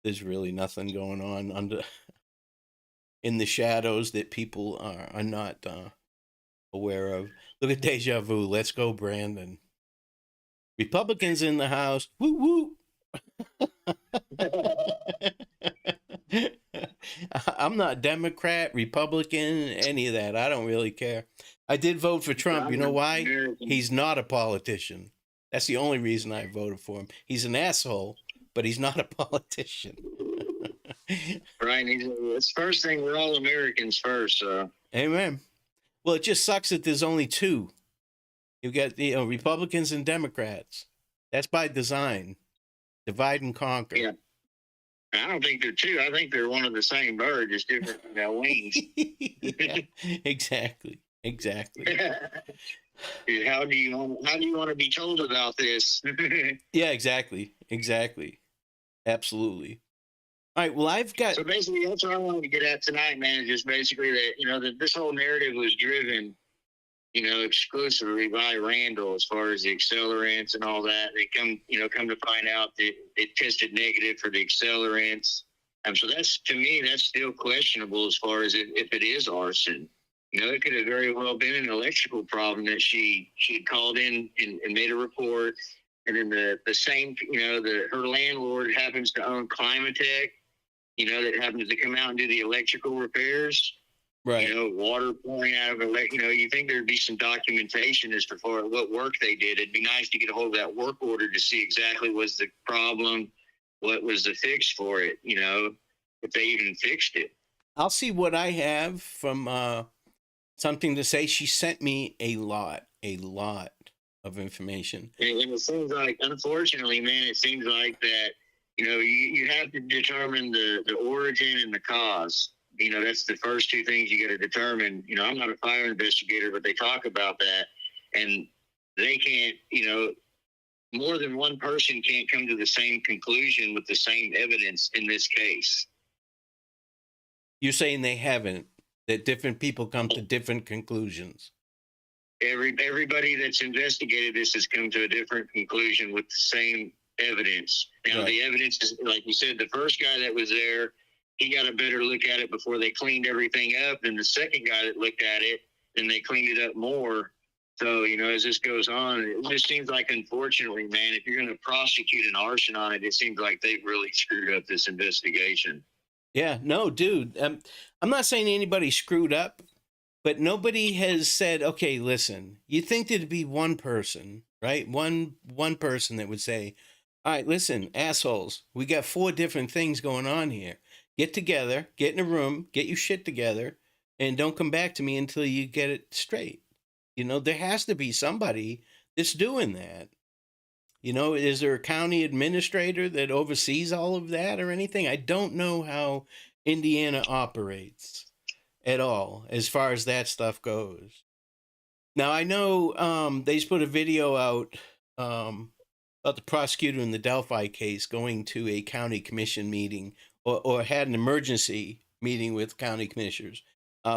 there's really nothing going on in the shadows that people are not aware of. Look at deja vu. Let's go, Brandon. Republicans in the House. Woo woo. I'm not Democrat, Republican, any of that. I don't really care. I did vote for Trump. You know why? He's not a politician. That's the only reason I voted for him. He's an asshole, but he's not a politician. Right. It's first thing. We're all Americans first. So. Amen. Well, it just sucks that there's only two. You got Republicans and Democrats. That's by design. Divide and conquer. Yeah. I don't think they're two. I think they're one of the same bird, just different wings. Yeah, exactly. How do you want to be told about this? Yeah, exactly. Absolutely. All right. Well, I've got. So basically, that's what I wanted to get at tonight, man. Is just basically that that this whole narrative was driven, exclusively by Randall as far as the accelerants and all that. They come to find out that it tested negative for the accelerants. So that's, to me, that's still questionable as far as if it is arson. It could have very well been an electrical problem that she had called in and made a report. And then the same, her landlord happens to own Climatech, that happens to come out and do the electrical repairs. Right. Water pouring out of it. You think there'd be some documentation as to what work they did. It'd be nice to get a hold of that work order to see exactly what's the problem, what was the fix for it, if they even fixed it. I'll see what I have from something to say. She sent me a lot of information. And it seems like, unfortunately, man, it seems like that, you have to determine the origin and the cause. That's the first two things you got to determine. I'm not a fire investigator, but they talk about that. And they can't, more than one person can't come to the same conclusion with the same evidence in this case. You're saying they haven't, that different people come to different conclusions. Everybody that's investigated this has come to a different conclusion with the same evidence. Now, The evidence is, like you said, the first guy that was there, he got a better look at it before they cleaned everything up. And the second guy that looked at it, then they cleaned it up more. So, as this goes on, it just seems like, unfortunately, man, if you're going to prosecute an arson on it, it seems like they've really screwed up this investigation. Yeah, no, dude. I'm not saying anybody screwed up, but nobody has said, okay, listen, you think there'd be one person, right? One person that would say, all right, listen, assholes, we got 4 different things going on here. Get together, get in a room, get your shit together, and don't come back to me until you get it straight. There has to be somebody that's doing that. Is there a county administrator that oversees all of that or anything? I don't know how Indiana operates at all as far as that stuff goes. Now, I know they just put a video out about the prosecutor in the Delphi case going to a county commission meeting or had an emergency meeting with county commissioners,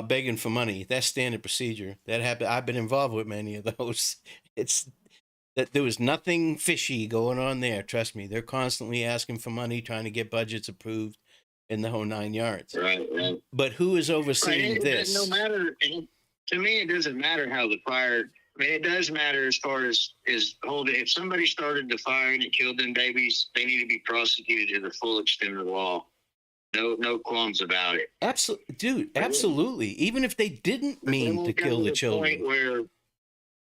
begging for money. That's standard procedure. That happened. I've been involved with many of those. It's that there was nothing fishy going on there. Trust me. They're constantly asking for money, trying to get budgets approved. in the whole 9 yards. Right, right. But who is Right, overseeing this? no matter, to me, it doesn't matter how the fire. I mean, it does matter as far as holding. If somebody started the fire and it killed them babies, they need to be prosecuted to the full extent of the law. No qualms about it. Absolutely, dude. Absolutely. Even if they didn't mean to kill the children. Point where,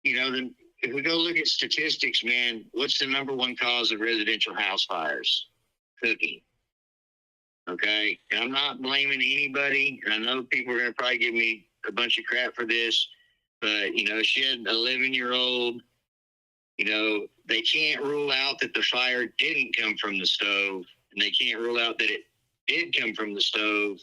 you know, if we go look at statistics, man, what's the number one cause of residential house fires? Cooking. Okay, and I'm not blaming anybody, and I know people are going to probably give me a bunch of crap for this, but, you know, she had an 11-year-old. You know, they can't rule out that the fire didn't come from the stove, and they can't rule out that it did come from the stove.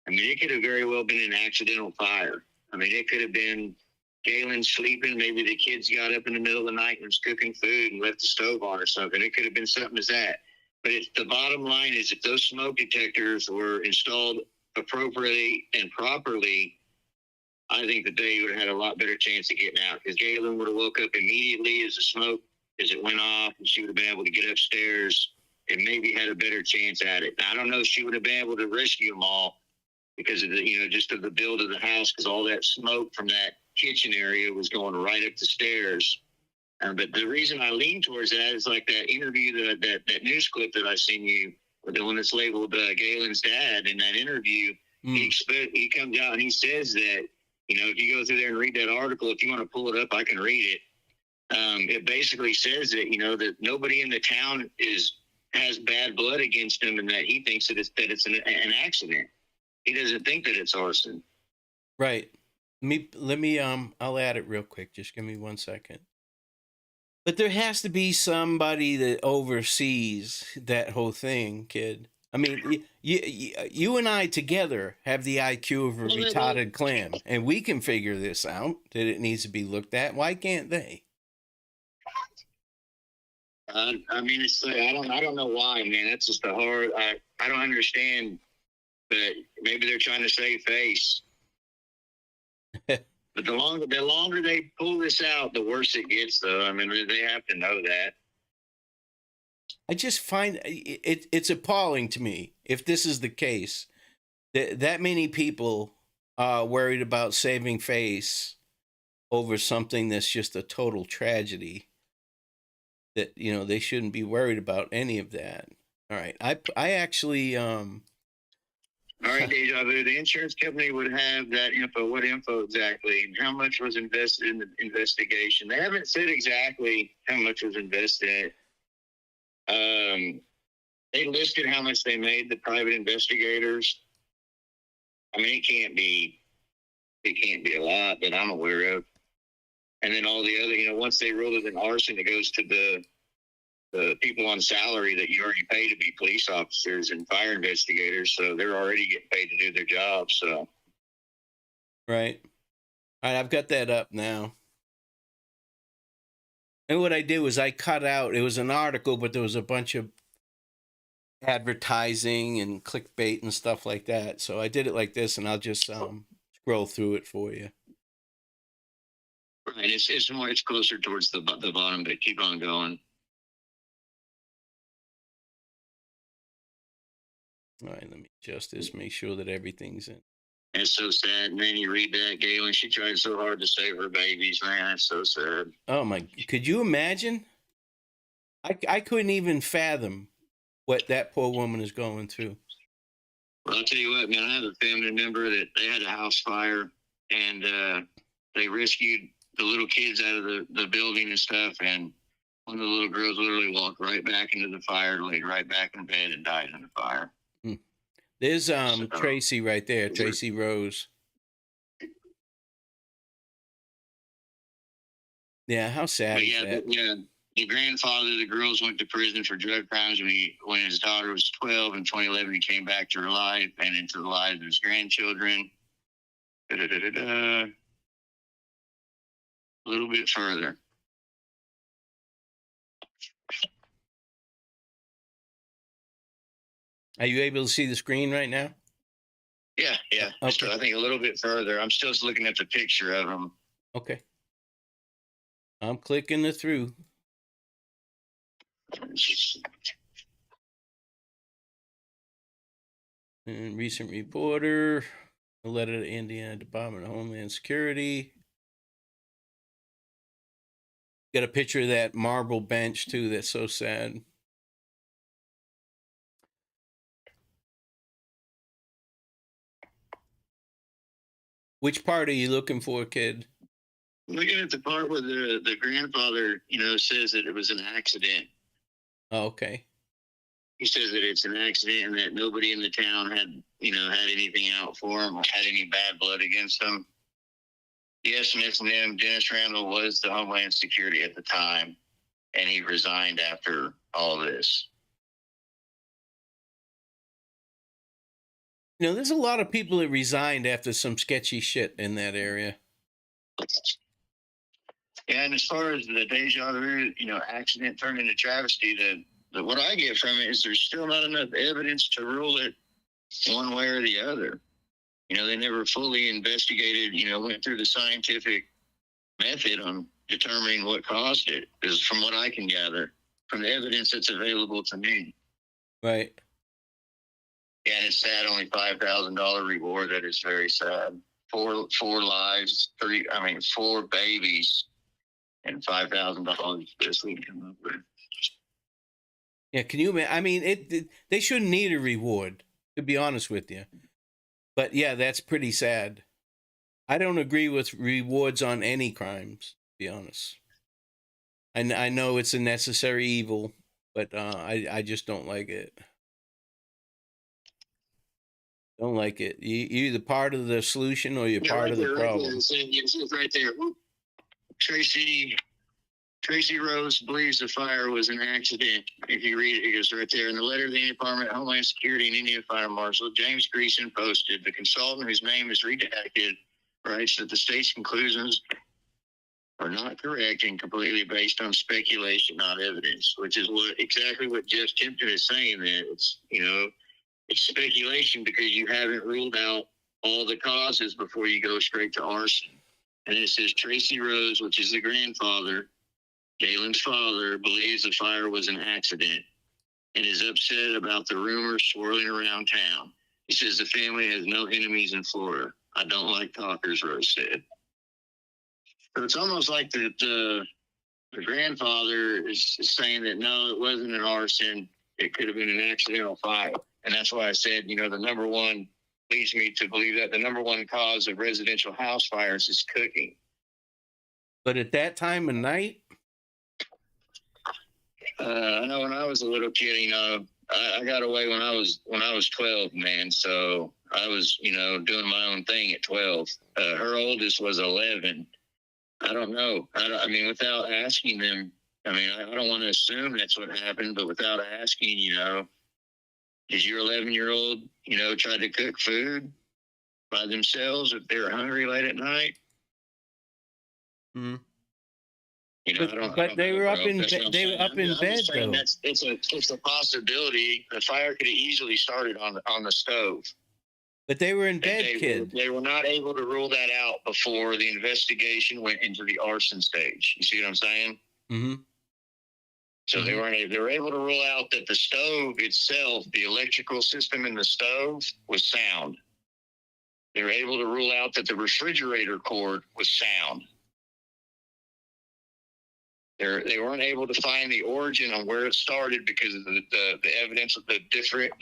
I mean, it could have very well been an accidental fire. I mean, it could have been Galen sleeping. Maybe the kids got up in the middle of the night and was cooking food and left the stove on or something. It could have been something as that. But the bottom line is, if those smoke detectors were installed appropriately and properly, I think that they would have had a lot better chance of getting out, because Galen would have woke up immediately as it went off, and she would have been able to get upstairs and maybe had a better chance at it. Now, I don't know if she would have been able to rescue them all because of the, you know, just of the build of the house, because all that smoke from that kitchen area was going right up the stairs. But the reason I lean towards that is like that interview, that news clip that I seen you, the one that's labeled Galen's dad. In that interview, he comes out and he says that, you know, if you go through there and read that article, if you want to pull it up, I can read it. It basically says that, you know, that nobody in the town has bad blood against him, and that he thinks that it's an accident. He doesn't think that it's arson. Right. Let me I'll add it real quick. Just give me 1 second. But there has to be somebody that oversees that whole thing, kid. I mean, you and I together have the IQ of a retarded clam, and we can figure this out, that it needs to be looked at. Why can't they? I mean, it's like, I don't know why, man. That's just a hard. I don't understand, but maybe they're trying to save face. But the longer they pull this out, the worse it gets, though. I mean, they have to know that. I just find it's appalling to me, if this is the case, that many people are worried about saving face over something that's just a total tragedy. That, you know, they shouldn't be worried about any of that. All right, I actually All right, Deja Vu, the insurance company would have that info. What info exactly? And how much was invested in the investigation? They haven't said exactly how much was invested. They listed how much they made, the private investigators. I mean, it can't be a lot that I'm aware of. And then all the other, you know, once they rule it an arson, it goes to the people on salary that you already pay to be police officers and fire investigators. So they're already getting paid to do their job. So. Right. All right, I've got that up now. And what I did was I cut out, it was an article, but there was a bunch of advertising and clickbait and stuff like that. So I did it like this, and I'll just scroll through it for you. Right. It's closer towards the bottom, but keep on going. All right, let me adjust this, make sure that everything's in. It's so sad, man. You read that, Galen, she tried so hard to save her babies, man. It's so sad. Oh, my. Could you imagine? I couldn't even fathom what that poor woman is going through. Well, I'll tell you what, man. I have a family member that they had a house fire, and they rescued the little kids out of the building and stuff, and one of the little girls literally walked right back into the fire, laid right back in bed, and died in the fire. There's Tracy right there, Tracy Rose. Yeah, how sad is that? Yeah, the grandfather of the girls went to prison for drug crimes when his daughter was 12. In 2011, he came back to her life and into the lives of his grandchildren. A little bit further. Are you able to see the screen right now? Yeah. Okay. I think a little bit further. I'm still looking at the picture of them. Okay. I'm clicking it through. And recent reporter, a letter to Indiana Department of Homeland Security. Got a picture of that marble bench too. That's so sad. Which part are you looking for, kid? Looking at the part where the grandfather, says that it was an accident. Oh, okay. He says that it's an accident and that nobody in the town had anything out for him or had any bad blood against them. The estimates from them, Dennis Randall was the Homeland Security at the time, and he resigned after all this. There's a lot of people that resigned after some sketchy shit in that area. Yeah, and as far as the deja vu, accident turned into travesty, what I get from it is there's still not enough evidence to rule it one way or the other. They never fully investigated, went through the scientific method on determining what caused it, is from what I can gather from the evidence that's available to me. Right. Yeah, and it's sad, only $5,000 reward. That is very sad. Four lives, 4 babies, and $5,000 this week come up with. Yeah, can you imagine? I mean, they shouldn't need a reward, to be honest with you. But yeah, that's pretty sad. I don't agree with rewards on any crimes, to be honest. I know it's a necessary evil, but I just don't like it. Don't like it. You're either part of the solution or you're part of the problem. It's right there. Tracy Rose believes the fire was an accident. If you read it, it goes right there. In the letter to the Department of Homeland Security and Indiana Fire Marshal James Greason posted, the consultant whose name is redacted writes that the state's conclusions are not correct and completely based on speculation, not evidence, which is exactly what Jeff Tipton is saying. That it's speculation because you haven't ruled out all the causes before you go straight to arson. And it says Tracy Rose, which is the grandfather, Galen's father, believes the fire was an accident and is upset about the rumors swirling around town. He says the family has no enemies in Florida. I don't like talkers, Rose said. So it's almost like the grandfather is saying that no, it wasn't an arson. It could have been an accidental fire. And that's why I said, the number one leads me to believe that the number one cause of residential house fires is cooking. But at that time of night? I know when I was a little kid, I got away when I was 12, man. So I was, doing my own thing at 12. Her oldest was 11. I don't know. I mean, without asking them, I don't want to assume that's what happened, but without asking, did your 11-year-old, try to cook food by themselves if they were hungry late at night? Mm-hmm. But they were up in bed though. It's a possibility. The fire could have easily started on the stove. But they were in bed, kid. They were not able to rule that out before the investigation went into the arson stage. You see what I'm saying? Mm-hmm. So Mm-hmm. they were able to rule out that the stove itself, the electrical system in the stove, was sound. They were able to rule out that the refrigerator cord was sound. They weren't able to find the origin on where it started because of the evidence of the different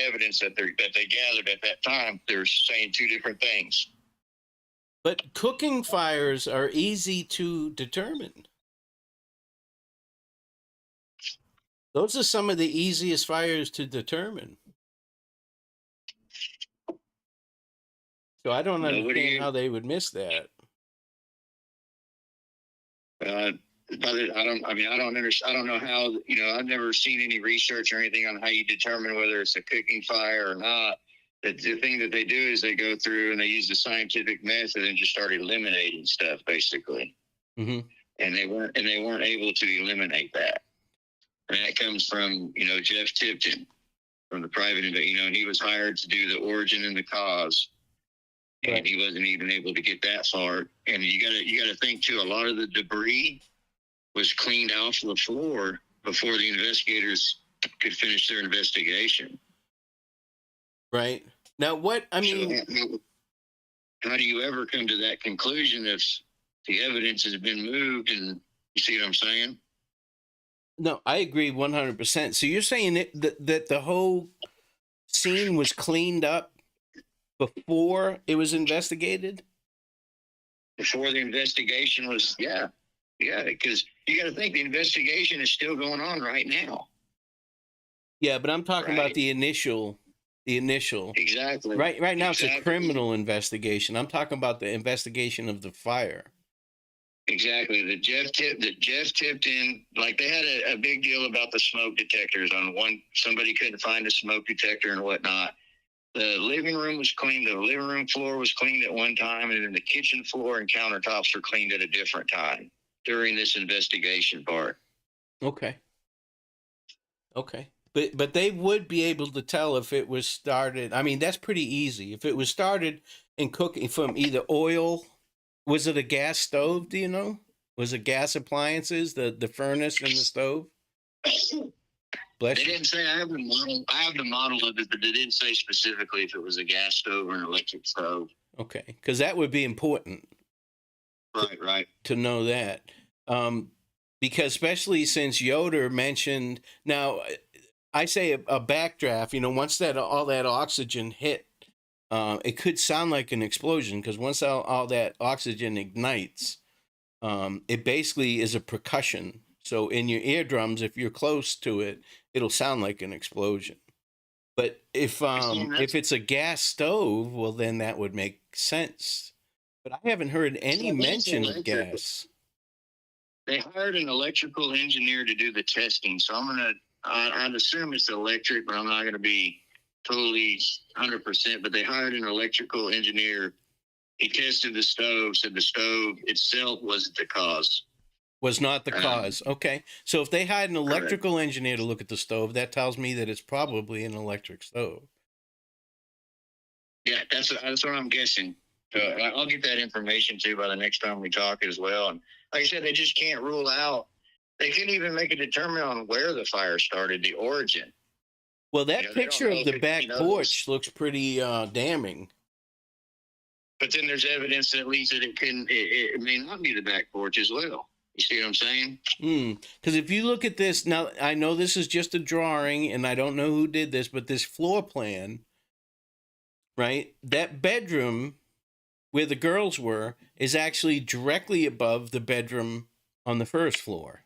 evidence that they gathered at that time. They're saying two different things. But cooking fires are easy to determine. Those are some of the easiest fires to determine. So I don't understand how they would miss that. I don't know how, I've never seen any research or anything on how you determine whether it's a cooking fire or not. The thing that they do is they go through and they use the scientific method and just start eliminating stuff, basically. Mm-hmm. And they weren't able to eliminate that. And that comes from, Jeff Tipton from the private, he was hired to do the origin and the cause. And right. He wasn't even able to get that far. And you gotta think too, a lot of the debris was cleaned off the floor before the investigators could finish their investigation. Right. Now, what, I mean, So how do you ever come to that conclusion if the evidence has been moved? And you see what I'm saying? no, I agree 100%. So you're saying that the whole scene was cleaned up before it was investigated? Before the investigation was, yeah, because you got to think the investigation is still going on right now. Yeah, but I'm talking about Right. the initial. Exactly. Right now it's a Exactly. criminal investigation. I'm talking about the investigation of the fire. Exactly. The Jeff tipped in, like they had a big deal about the smoke detectors on one. Somebody couldn't find a smoke detector and whatnot. The living room was cleaned. The living room floor was cleaned at one time, and then the kitchen floor and countertops were cleaned at a different time during this investigation part. Okay. Okay. But they would be able to tell if it was started. I mean, that's pretty easy. If it was started in cooking from either oil, was it a gas stove, do you know? Was it gas appliances, the furnace and the stove? Bless They you. didn't say. I have the model. I have the model of it, but they didn't say specifically if it was a gas stove or an electric stove. Okay, because that would be important. Right. To know that. Because especially since Yoder mentioned, now I say a backdraft, once that all that oxygen hit, it could sound like an explosion because once all that oxygen ignites, it basically is a percussion. So in your eardrums, if you're close to it, it'll sound like an explosion. But if it's a gas stove, well, then that would make sense. But I haven't heard any mention of gas. They hired an electrical engineer to do the testing, so I'd assume it's electric, but I'm not gonna be totally 100%. But they hired an electrical engineer. He tested the stove, said the stove itself wasn't the cause. Was not the cause. Okay. So if they hired an electrical engineer to look at the stove, that tells me that it's probably an electric stove. Yeah, that's what I'm guessing. So I'll get that information too by the next time we talk as well. And like I said, they just can't rule out. They couldn't even make a determination on where the fire started, the origin. Well, that picture of the back porch looks pretty damning. But then there's evidence that leads that it may not be the back porch as well. You see what I'm saying? Because if you look at this, now I know this is just a drawing and I don't know who did this, but this floor plan, right? That bedroom where the girls were is actually directly above the bedroom on the first floor.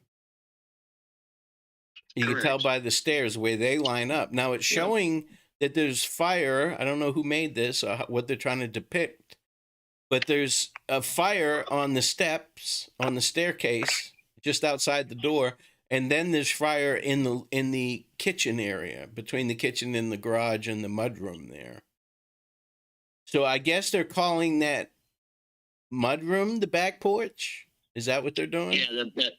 You can tell by the stairs where they line up. Now it's showing that there's fire. I don't know who made this or what they're trying to depict, but there's a fire on the steps, on the staircase, just outside the door, and then there's fire in the kitchen area, between the kitchen and the garage and the mudroom there. So I guess they're calling that mudroom the back porch. Is that what they're doing? Yeah, that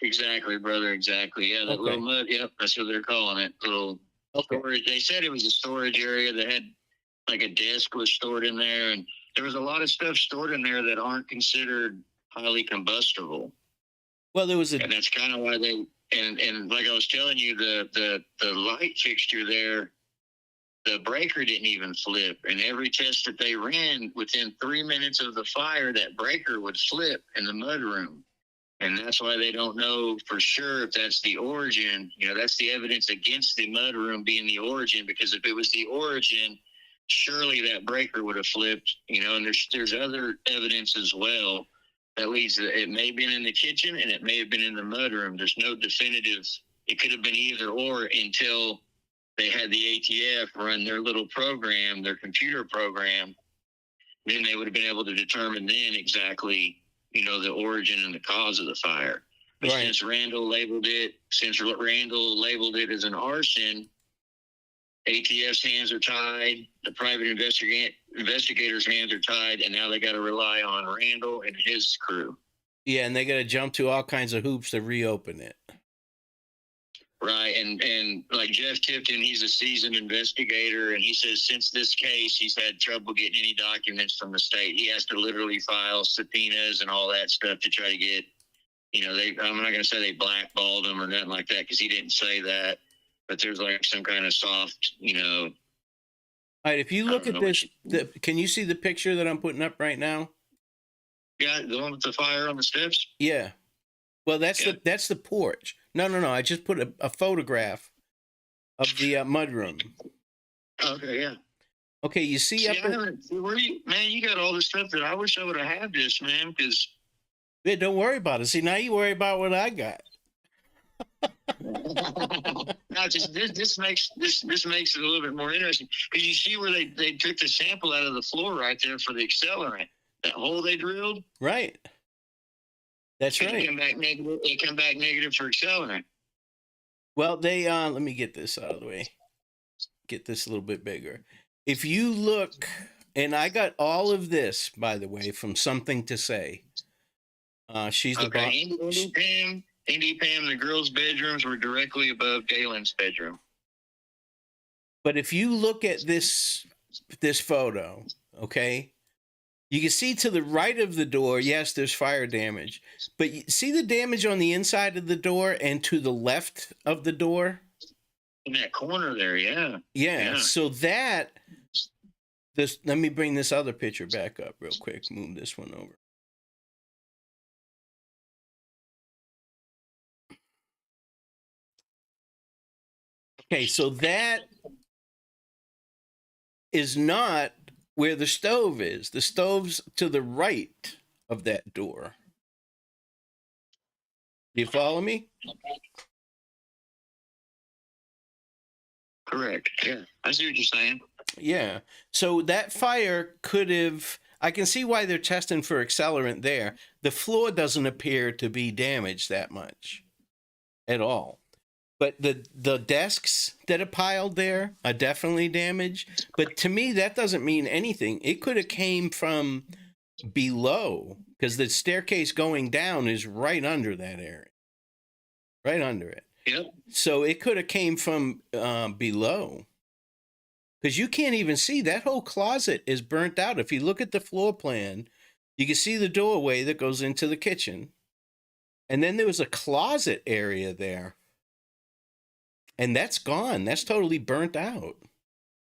exactly, brother. Exactly. Yeah, that little mud. Yep, that's what they're calling it. Little storage. They said it was a storage area that had like a desk was stored in there, and there was a lot of stuff stored in there that aren't considered highly combustible. Well, there was and that's kind of why they and like I was telling you, the light fixture there, the breaker didn't even flip. And every test that they ran, within 3 minutes of the fire, that breaker would flip in the mudroom. And that's why they don't know for sure if that's the origin. That's the evidence against the mudroom being the origin, because if it was the origin, surely that breaker would have flipped. And there's other evidence as well that leads to it may have been in the kitchen and it may have been in the mudroom. There's no definitive. It could have been either or until they had the ATF run their little program, their computer program. Then they would have been able to determine then exactly, the origin and the cause of the fire. But since Randall labeled it as an arson, ATF's hands are tied, the private investigators' hands are tied, and now they got to rely on Randall and his crew. Yeah, and they got to jump to all kinds of hoops to reopen it. Right, and like Jeff Tipton, he's a seasoned investigator, and he says since this case, he's had trouble getting any documents from the state. He has to literally file subpoenas and all that stuff to try to get, I'm not going to say they blackballed him or nothing like that, because he didn't say that, but there's like some kind of soft, All right, if you I look don't at know. this, can you see the picture that I'm putting up right now? Yeah, the one with the fire on the steps. Yeah. Well, that's Yeah. the porch. No. I just put a photograph of the mudroom. Okay, yeah. Okay, you see, See, up. Man, you got all this stuff that I wish I would have had this, man, because. Yeah, don't worry about it. See, now you worry about what I got. No, just this makes it a little bit more interesting because you see where they took the sample out of the floor right there for the accelerant. That hole they drilled. Right. That's right. It come back negative. It come back negative for accelerant. Well, they let me get this out of the way. Get this a little bit bigger. If you look, and I got all of this, by the way, from Something to Say. She's the boss. Indy Pam, the girls' bedrooms were directly above Galen's bedroom. But if you look at this photo, okay, you can see to the right of the door, yes, there's fire damage. But you see the damage on the inside of the door and to the left of the door? In that corner there, yeah. Yeah. So let me bring this other picture back up real quick. Move this one over. Okay, so that is not where the stove is. The stove's to the right of that door. Do you follow me? Correct. Yeah, I see what you're saying. Yeah. So that fire could have. I can see why they're testing for accelerant there. The floor doesn't appear to be damaged that much at all. But the desks that are piled there are definitely damaged. But to me, that doesn't mean anything. It could have came from below because the staircase going down is right under that area. Right under it. Yep. So it could have came from below. Because you can't even see. That whole closet is burnt out. If you look at the floor plan, you can see the doorway that goes into the kitchen. And then there was a closet area there. And that's gone. That's totally burnt out.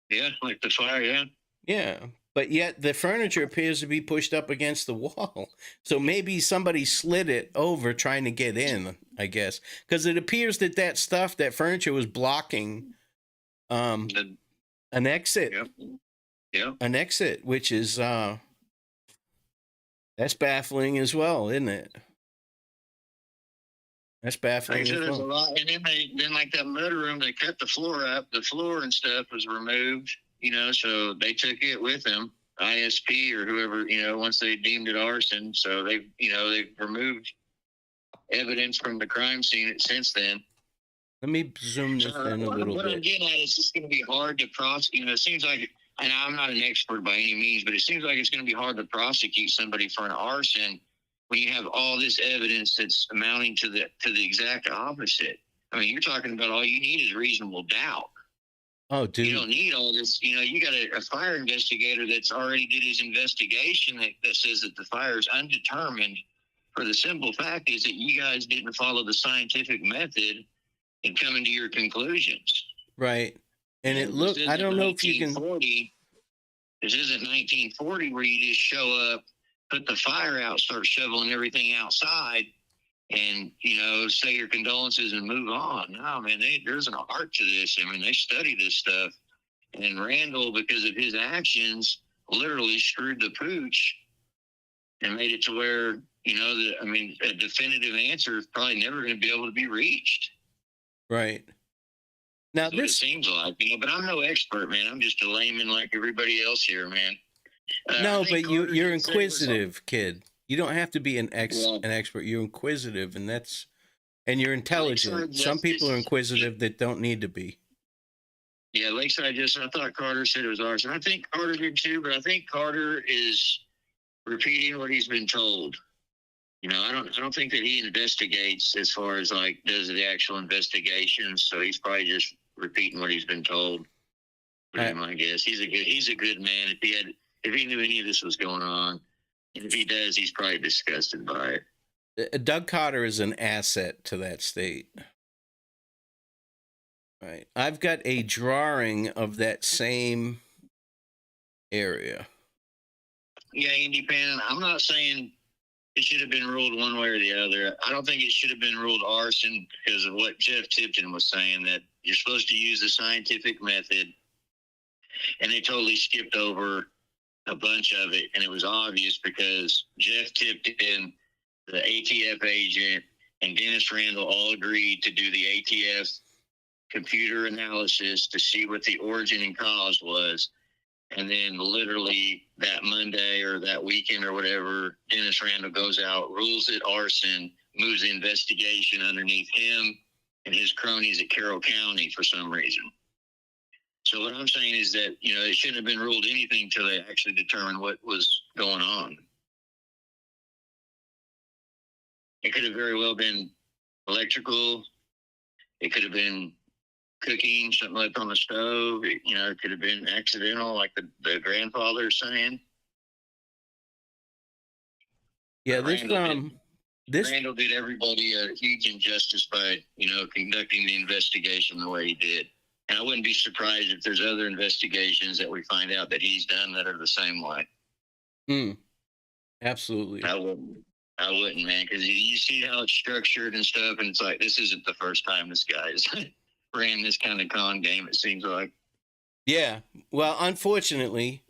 Yeah, like the fire, yeah. Yeah. But yet the furniture appears to be pushed up against the wall. So maybe somebody slid it over trying to get in, I guess. Because it appears that furniture was blocking an exit. Yep. Yep. An exit, which is that's baffling as well, isn't it? That's baffling. Like there's a lot, and then like that mudroom, they cut the floor up. The floor and stuff was removed, so they took it with them, ISP or whoever, once they deemed it arson. So they've removed evidence from the crime scene since then. Let me zoom this in a little bit. What I'm getting at is it's going to be hard to prosecute. It seems like, and I'm not an expert by any means, but it seems like it's going to be hard to prosecute somebody for an arson when you have all this evidence that's amounting to the exact opposite. I mean, you're talking about all you need is reasonable doubt. Oh, dude. You don't need all this. You got a fire investigator that's already did his investigation that says that the fire is undetermined. For the simple fact is that you guys didn't follow the scientific method in coming to your conclusions. Right. And it looked, I don't know if you can. This isn't 1940 where you just show up, put the fire out, start shoveling everything outside, and, say your condolences and move on. No, man, there's an art to this. I mean, they study this stuff. And Randall, because of his actions, literally screwed the pooch and made it to where, a definitive answer is probably never going to be able to be reached. Right. Now it seems like, but I'm no expert, man. I'm just a layman like everybody else here, man. No, but you're inquisitive, kid. You don't have to be an expert. You're inquisitive, and you're intelligent. Some people are inquisitive that don't need to be. Yeah, Lakeside I thought Carter said it was arson. I think Carter did too, but I think Carter is repeating what he's been told. I don't think that he investigates as far as does the actual investigations. So he's probably just repeating what he's been told. I guess he's a good man. If he knew any of this was going on, and if he does, he's probably disgusted by it. Doug Carter is an asset to that state. Right. I've got a drawing of that same area. Yeah, independent. I'm not saying it should have been ruled one way or the other. I don't think it should have been ruled arson because of what Jeff Tipton was saying, that you're supposed to use the scientific method, and they totally skipped over a bunch of it. And it was obvious because Jeff Tipton, the ATF agent, and Dennis Randall all agreed to do the ATF computer analysis to see what the origin and cause was. And then literally that Monday or that weekend or whatever, Dennis Randall goes out, rules it arson, moves the investigation underneath him and his cronies at Carroll County for some reason. So what I'm saying is that, you know, it shouldn't have been ruled anything until they actually determined what was going on. It could have very well been electrical. It could have been cooking, something left on the stove. You know, it could have been accidental, like the grandfather's saying. Yeah, Randall did everybody a huge injustice by, you know, conducting the investigation the way he did. And I wouldn't be surprised if there's other investigations that we find out that he's done that are the same way. Absolutely. I wouldn't, man, because you see how it's structured and stuff, and it's like, this isn't the first time this guy's ran this kind of con game, it seems like. Yeah. Well, unfortunately,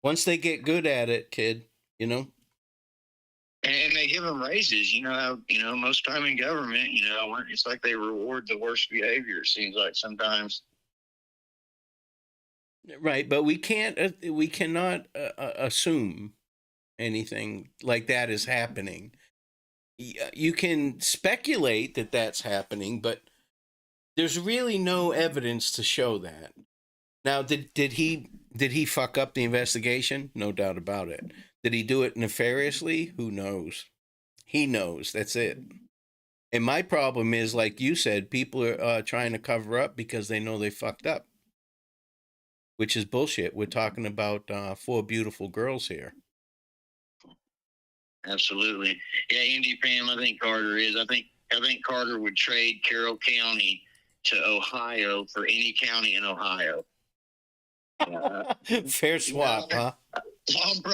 once they get good at it, kid, you know. And they give them raises, you know, how, you know, most time in government, you know, it's like they reward the worst behavior, it seems like sometimes. Right, but we cannot assume anything like that is happening. You can speculate that that's happening, but there's really no evidence to show that. Now, did he fuck up the investigation? No doubt about it. Did he do it nefariously? Who knows? He knows. That's it. And my problem is, like you said, people are trying to cover up because they know they fucked up, which is bullshit. We're talking about 4 beautiful girls here. Absolutely. Yeah, Indy Pam, I think Carter is. I think Carter would trade Carroll County to Ohio for any county in Ohio. Fair swap, huh?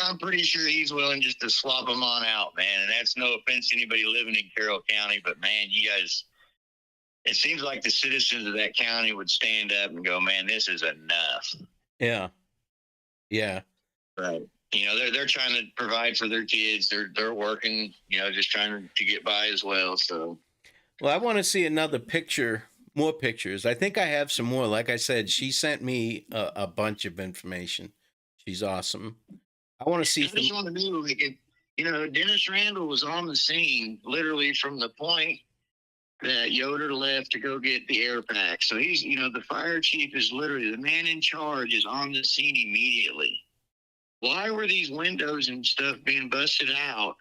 I'm pretty sure he's willing just to swap them on out, man. And that's no offense to anybody living in Carroll County, but man, you guys, it seems like the citizens of that county would stand up and go, man, this is enough. Yeah. Yeah. Right. You know, they're trying to provide for their kids. They're working, you know, just trying to get by as well. So, well, I want to see another picture, more pictures. I think I have some more. Like I said, she sent me a bunch of information. She's awesome. I want to see. I just want to know, like, if, you know, Dennis Randall was on the scene literally from the point that Yoder left to go get the air pack. So he's, you know, the fire chief is literally the man in charge, is on the scene immediately. Why were these windows and stuff being busted out?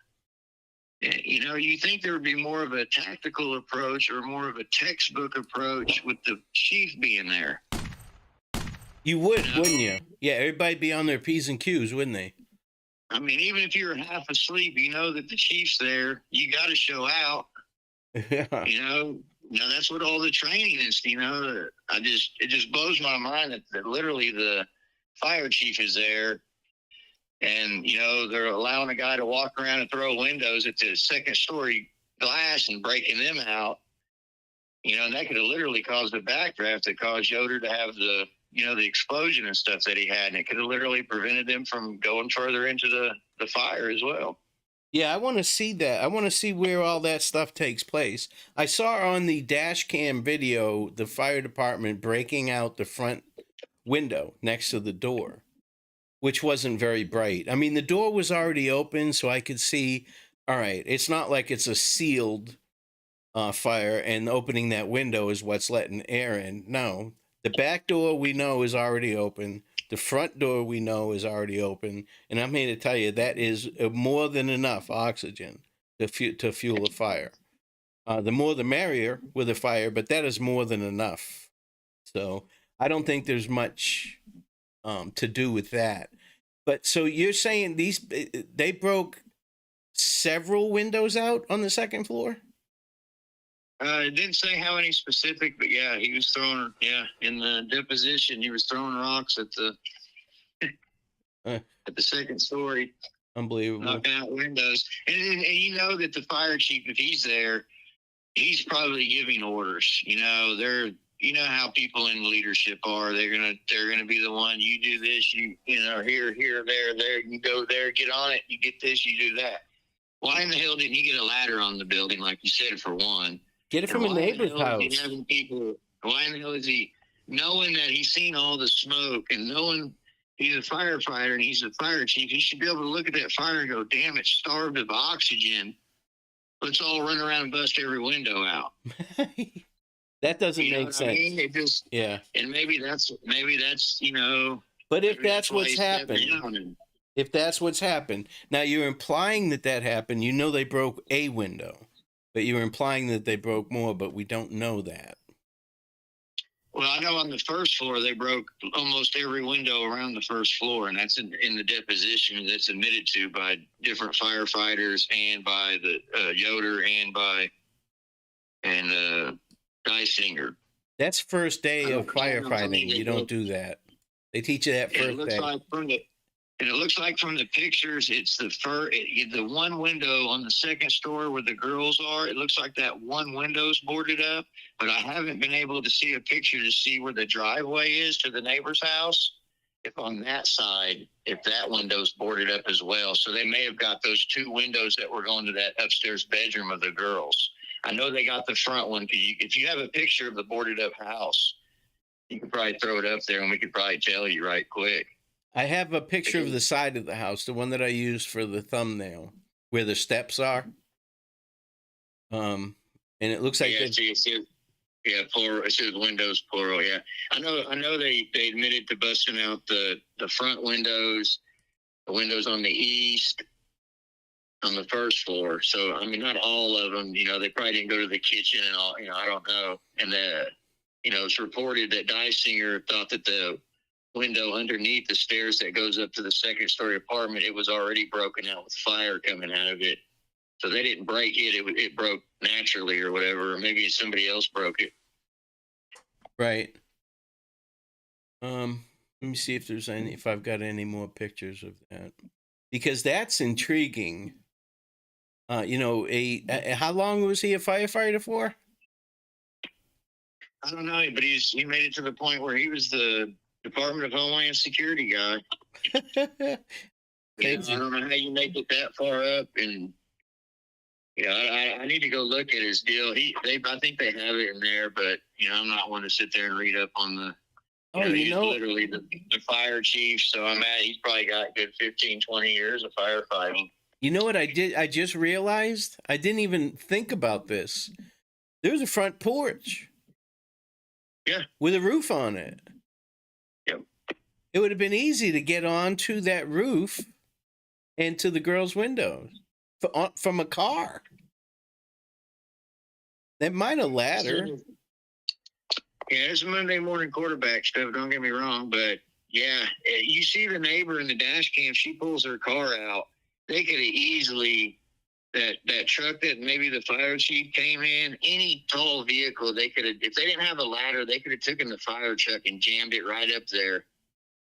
You know, you think there would be more of a tactical approach or more of a textbook approach with the chief being there. You would, wouldn't you? Yeah, everybody'd be on their P's and Q's, wouldn't they? I mean, even if you're half asleep, you know that the chief's there. You got to show out. Yeah. You know, that's what all the training is. You know, it just blows my mind that literally the fire chief is there. And, you know, they're allowing a guy to walk around and throw windows at the second story glass and breaking them out. You know, and that could have literally caused a backdraft that caused Yoder to have the, you know, the explosion and stuff that he had. And it could have literally prevented them from going further into the fire as well. Yeah, I want to see that. I want to see where all that stuff takes place. I saw on the dash cam video the fire department breaking out the front window next to the door, which wasn't very bright. I mean, the door was already open, so I could see, all right, it's not like it's a sealed fire and opening that window is what's letting air in. No, the back door we know is already open. The front door we know is already open. And I'm here to tell you that is more than enough oxygen to fuel a fire. The more the merrier with a fire, but that is more than enough. So I don't think there's much to do with that. But so you're saying they broke several windows out on the second floor? It didn't say how many specific, but yeah, he was throwing, in the deposition, he was throwing rocks at the. at the second story, Unbelievable. knocking out windows. And you know that the fire chief, if he's there, he's probably giving orders. You know how people in leadership are. They're gonna be the one. You do this. You know, here, there. You go there. Get on it. You get this. You do that. Why in the hell didn't he get a ladder on the building, like you said, for one? Get it from a neighbor's house. Why in the hell is he, knowing that he's seen all the smoke and knowing he's a firefighter and he's a fire chief, he should be able to look at that fire and go, damn, it's starved of oxygen. Let's all run around and bust every window out. That doesn't make sense. I mean? It just, yeah. And maybe that's But if that's what's happened, now you're implying that happened. You know they broke a window, but you're implying that they broke more, but we don't know that. Well, I know on the first floor they broke almost every window around the first floor, and that's in the deposition that's admitted to by different firefighters and by the Yoder and Geisinger. That's first day of firefighting. You don't do that. They teach you that first day. And it looks like from the pictures, it's the one window on the second story where the girls are. It looks like that one window's boarded up, but I haven't been able to see a picture to see where the driveway is to the neighbor's house. If on that side, if that window's boarded up as well. So they may have got those two windows that were going to that upstairs bedroom of the girls. I know they got the front one, because if you have a picture of the boarded up house, you could probably throw it up there and we could probably tell you right quick. I have a picture of the side of the house, the one that I used for the thumbnail, where the steps are. And it looks like plural. It says windows plural. Yeah, I know they admitted to busting out the front windows, the windows on the east, on the first floor. So I mean, not all of them. They probably didn't go to the kitchen and all. I don't know. And it's reported that Geisinger thought that the window underneath the stairs that goes up to the second story apartment, it was already broken out with fire coming out of it. So they didn't break it. It broke naturally or whatever, or maybe somebody else broke it. Right. Let me see if I've got any more pictures of that, because that's intriguing. How long was he a firefighter for? I don't know, but he made it to the point where he was the Department of Homeland Security guy. I don't know how you make it that far up, and I need to go look at his deal. I think they have it in there, but I'm not one to sit there and read up on the. He's literally the fire chief, so he's probably got a good 15, 20 years of firefighting. You know what I did? I just realized I didn't even think about this. There's a front porch. Yeah, with a roof on it. Yep. It would have been easy to get onto that roof and to the girls' windows from a car. They might have ladder. Yeah, it's Monday morning quarterback stuff, don't get me wrong, but yeah, you see the neighbor in the dash cam, she pulls her car out. They could have easily, that truck that maybe the fire chief came in, any tall vehicle, they could have, if they didn't have a ladder, they could have taken the fire truck and jammed it right up there.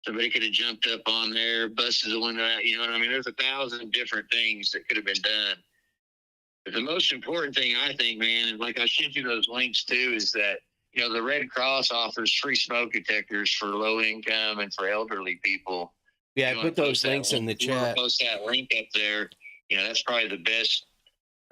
Somebody could have jumped up on there, busted the window out, you know what I mean? There's 1,000 different things that could have been done. But the most important thing, I think, man, and like I sent you those links too, is that, the Red Cross offers free smoke detectors for low income and for elderly people. Yeah, I put those links in the chat. Post that link up there. That's probably the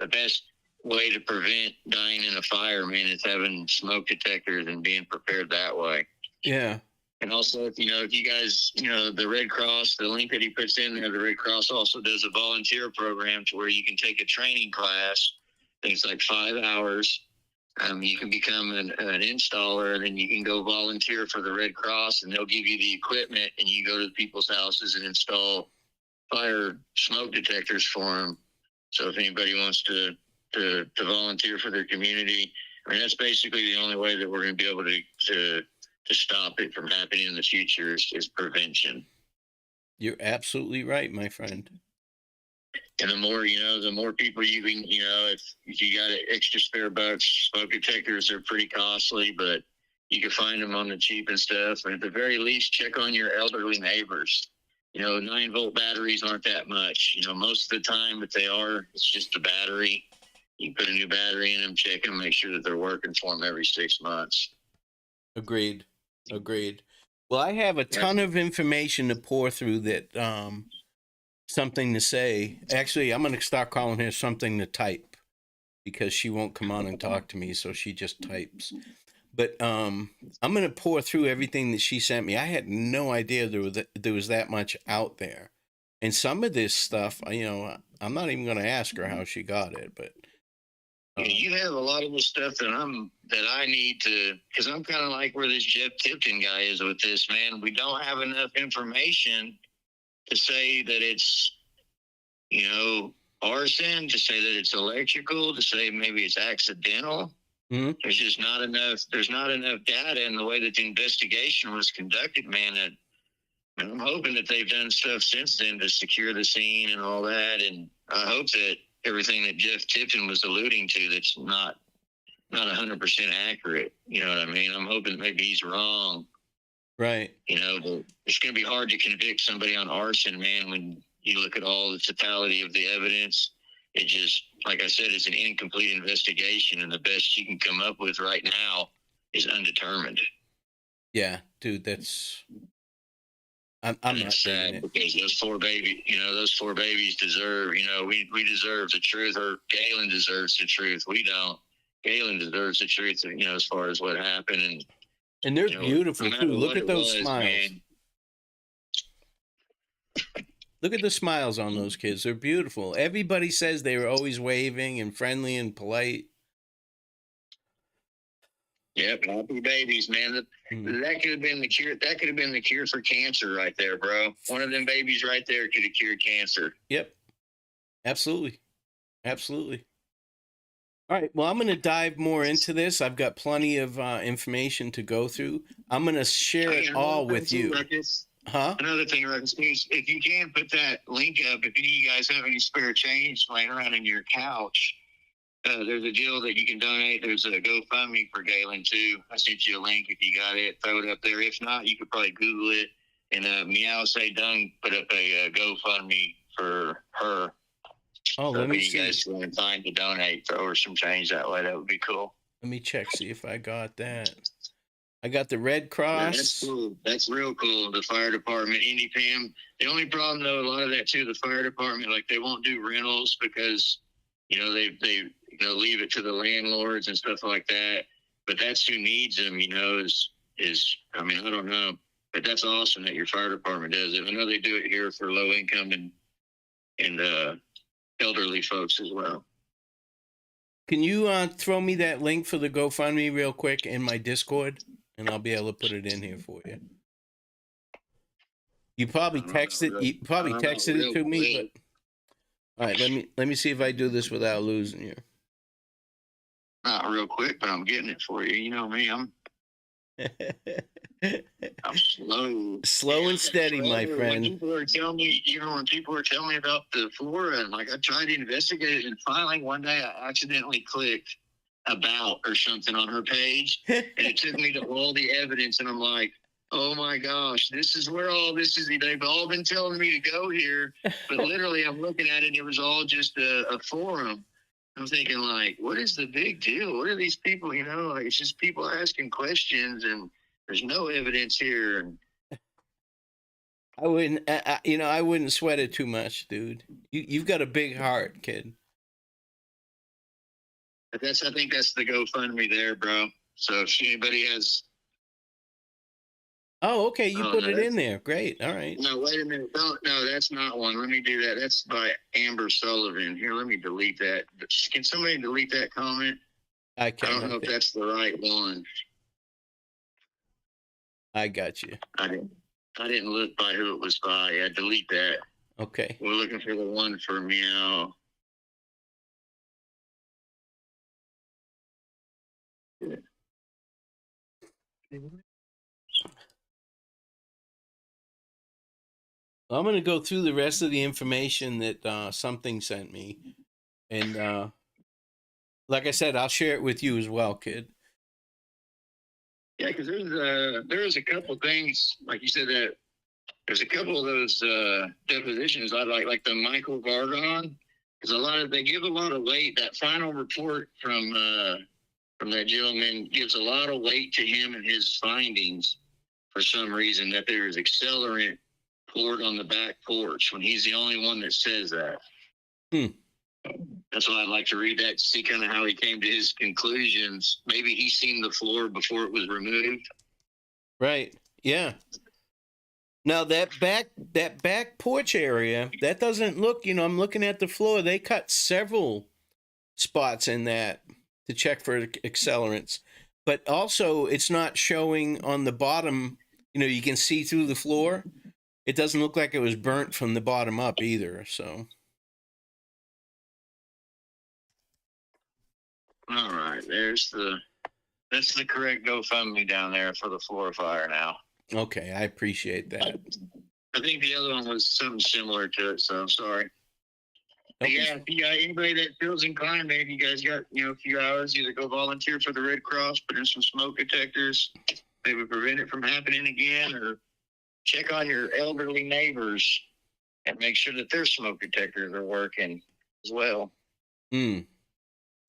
best way to prevent dying in a fire, man, is having smoke detectors and being prepared that way. Yeah. And also, if you guys, the Red Cross, the link that he puts in there, the Red Cross also does a volunteer program to where you can take a training class, things like 5 hours. You can become an installer, and then you can go volunteer for the Red Cross, and they'll give you the equipment, and you go to people's houses and install fire smoke detectors for them. So if anybody wants to volunteer for their community, that's basically the only way that we're going to be able to stop it from happening in the future is prevention. You're absolutely right, my friend. And the more people you can, if you got extra spare bucks, smoke detectors are pretty costly, but you can find them on the cheap and stuff. And at the very least, check on your elderly neighbors. 9-volt batteries aren't that much. Most of the time, if they are, it's just the battery. You put a new battery in them, check them, make sure that they're working for them every 6 months. Agreed. Well, I have a ton of information to pour through that something to say. Actually, I'm going to start calling her something to type because she won't come on and talk to me, so she just types. But I'm going to pour through everything that she sent me. I had no idea there was that much out there. And some of this stuff, I'm not even going to ask her how she got it, but you have a lot of the stuff that I need to, because I'm kind of like where this Jeff Tipton guy is with this, man. We don't have enough information to say that it's, arson, to say that it's electrical, to say maybe it's accidental. Mm-hmm. There's just not enough. There's not enough data in the way that the investigation was conducted, man. And I'm hoping that they've done stuff since then to secure the scene and all that. And I hope that everything that Jeff Tipton was alluding to that's not 100% accurate. You know what I mean? I'm hoping maybe he's wrong. Right. But it's going to be hard to convict somebody on arson, man, when you look at all the totality of the evidence. It just, like I said, it's an incomplete investigation, and the best you can come up with right now is undetermined. Yeah, dude, I'm not sad because those four babies deserve, we deserve the truth, or Galen deserves the truth. We don't. Galen deserves the truth, as far as what happened. And they're beautiful too. Look at those smiles. Man. Look at the smiles on those kids. They're beautiful. Everybody says they were always waving and friendly and polite. Yep, happy babies, man. That could have been the cure. That could have been the cure for cancer right there, bro. One of them babies right there could have cured cancer. Yep. Absolutely. All right. Well, I'm going to dive more into this. I've got plenty of information to go through. I'm going to share it all with you. Ruckus. Huh? Another thing, Ruckus, if you can put that link up, if any of you guys have any spare change laying around in your couch, there's a deal that you can donate. There's a GoFundMe for Galen too. I sent you a link. If you got it, throw it up there. If not, you could probably Google it. And Meow Say Dung put up a GoFundMe for her. Oh, so let me see. see. You guys are inclined to donate, throw her some change that way. That would be cool. Let me check, see if I got that. I got the Red Cross. Yeah, that's cool. That's real cool. The fire department, IndiePam. The only problem, though, a lot of that too, the fire department, like they won't do rentals because, they leave it to the landlords and stuff like that. But that's who needs them, is I don't know. But that's awesome that your fire department does it. I know they do it here for low income and elderly folks as well. Can you throw me that link for the GoFundMe real quick in my Discord? And I'll be able to put it in here for you. You probably texted it to me, but all right, let me see if I do this without losing you. Not real quick, but I'm getting it for you. You know me, I'm slow and steady, my friend. When people are telling me about the Flora, and like I tried to investigate it, and finally one day I accidentally clicked about or something on her page, and it took me to all the evidence, and I'm like, oh my gosh, this is where all this is. They've all been telling me to go here, but literally I'm looking at it and it was all just a forum. I'm thinking, like, what is the big deal? What are these people, like, it's just people asking questions and there's no evidence here. I wouldn't sweat it too much, dude. You've got a big heart, kid. But I think that's the GoFundMe there, bro. So if anybody has... Oh, okay. You put it in there. Great. All right. No, wait a minute. No, that's not one. Let me do that. That's by Amber Sullivan. Here, let me delete that. Can somebody delete that comment? I don't know if that's the right one. I got you. I didn't look by who it was by. Yeah, delete that. Okay. We're looking for the one for Meow. I'm going to go through the rest of the information that something sent me. And like I said, I'll share it with you as well, kid. Yeah, because there's a couple things, like you said, that There's a couple of those depositions I like the Michael Gargon, because they give a lot of weight. That final report from that gentleman gives a lot of weight to him and his findings for some reason, that there is accelerant poured on the back porch when he's the only one that says that. That's why I'd like to read that to see kind of how he came to his conclusions. Maybe he's seen the floor before it was removed. Right. Yeah. Now that back porch area, that doesn't look, I'm looking at the floor. They cut several spots in that to check for accelerants, but also it's not showing on the bottom. You can see through the floor. It doesn't look like it was burnt from the bottom up either. So. All right. That's the correct GoFundMe down there for the floor fire now. Okay, I appreciate that. I think the other one was something similar to it, so I'm sorry. Yeah, if you got anybody that feels inclined, maybe you guys got, a few hours, either go volunteer for the Red Cross, put in some smoke detectors, maybe prevent it from happening again, or check on your elderly neighbors and make sure that their smoke detectors are working as well.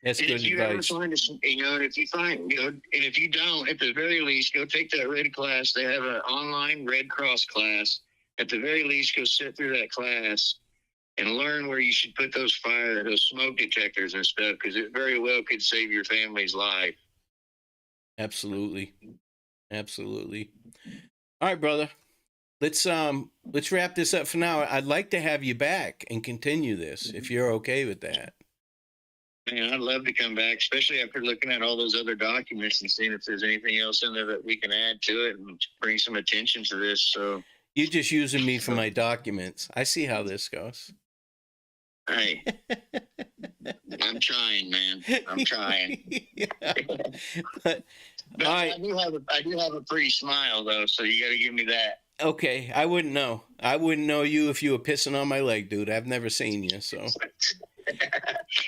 That's good advice. If you ever find and if you find, and if you don't, at the very least, go take that red class. They have an online Red Cross class. At the very least, go sit through that class and learn where you should put those smoke detectors and stuff, because it very well could save your family's life. Absolutely. Absolutely. All right, brother. Let's wrap this up for now. I'd like to have you back and continue this, if you're okay with that. Man, I'd love to come back, especially after looking at all those other documents and seeing if there's anything else in there that we can add to it and bring some attention to this. So you're just using me for my documents. I see how this goes. Hey, I'm trying, man. I'm trying. But I do have a pretty smile though, so you got to give me that. Okay, I wouldn't know. I wouldn't know you if you were pissing on my leg, dude. I've never seen you, so.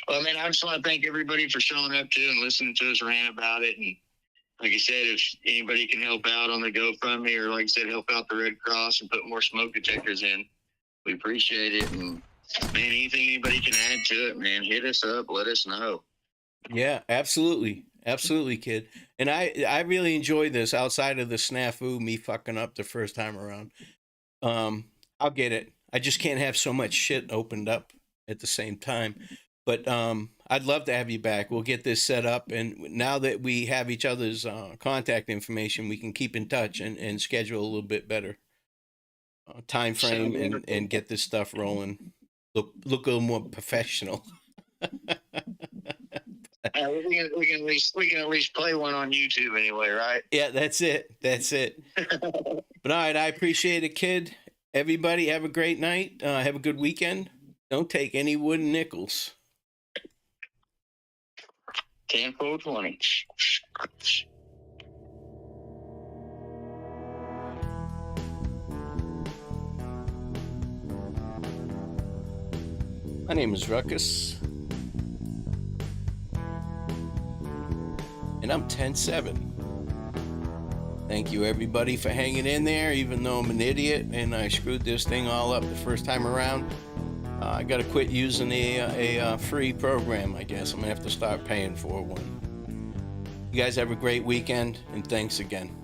Well, man, I just want to thank everybody for showing up too and listening to us rant about it. And like I said, if anybody can help out on the GoFundMe, or like I said, help out the Red Cross and put more smoke detectors in, we appreciate it. And man, anything anybody can add to it, man, hit us up, let us know. Yeah, absolutely. Absolutely, kid. And I really enjoyed this outside of the snafu, me fucking up the first time around. I'll get it. I just can't have so much shit opened up at the same time. But I'd love to have you back. We'll get this set up. And now that we have each other's contact information, we can keep in touch and schedule a little bit better time frame and get this stuff rolling. Look a little more professional. We can at least play one on YouTube anyway, right? Yeah, that's it. But all right, I appreciate it, kid. Everybody have a great night. Have a good weekend. Don't take any wooden nickels. 10-4-20. My name is Ruckus. And I'm 10-7. Thank you, everybody, for hanging in there, even though I'm an idiot and I screwed this thing all up the first time around. I got to quit using a free program, I guess. I'm going to have to start paying for one. You guys have a great weekend, and thanks again.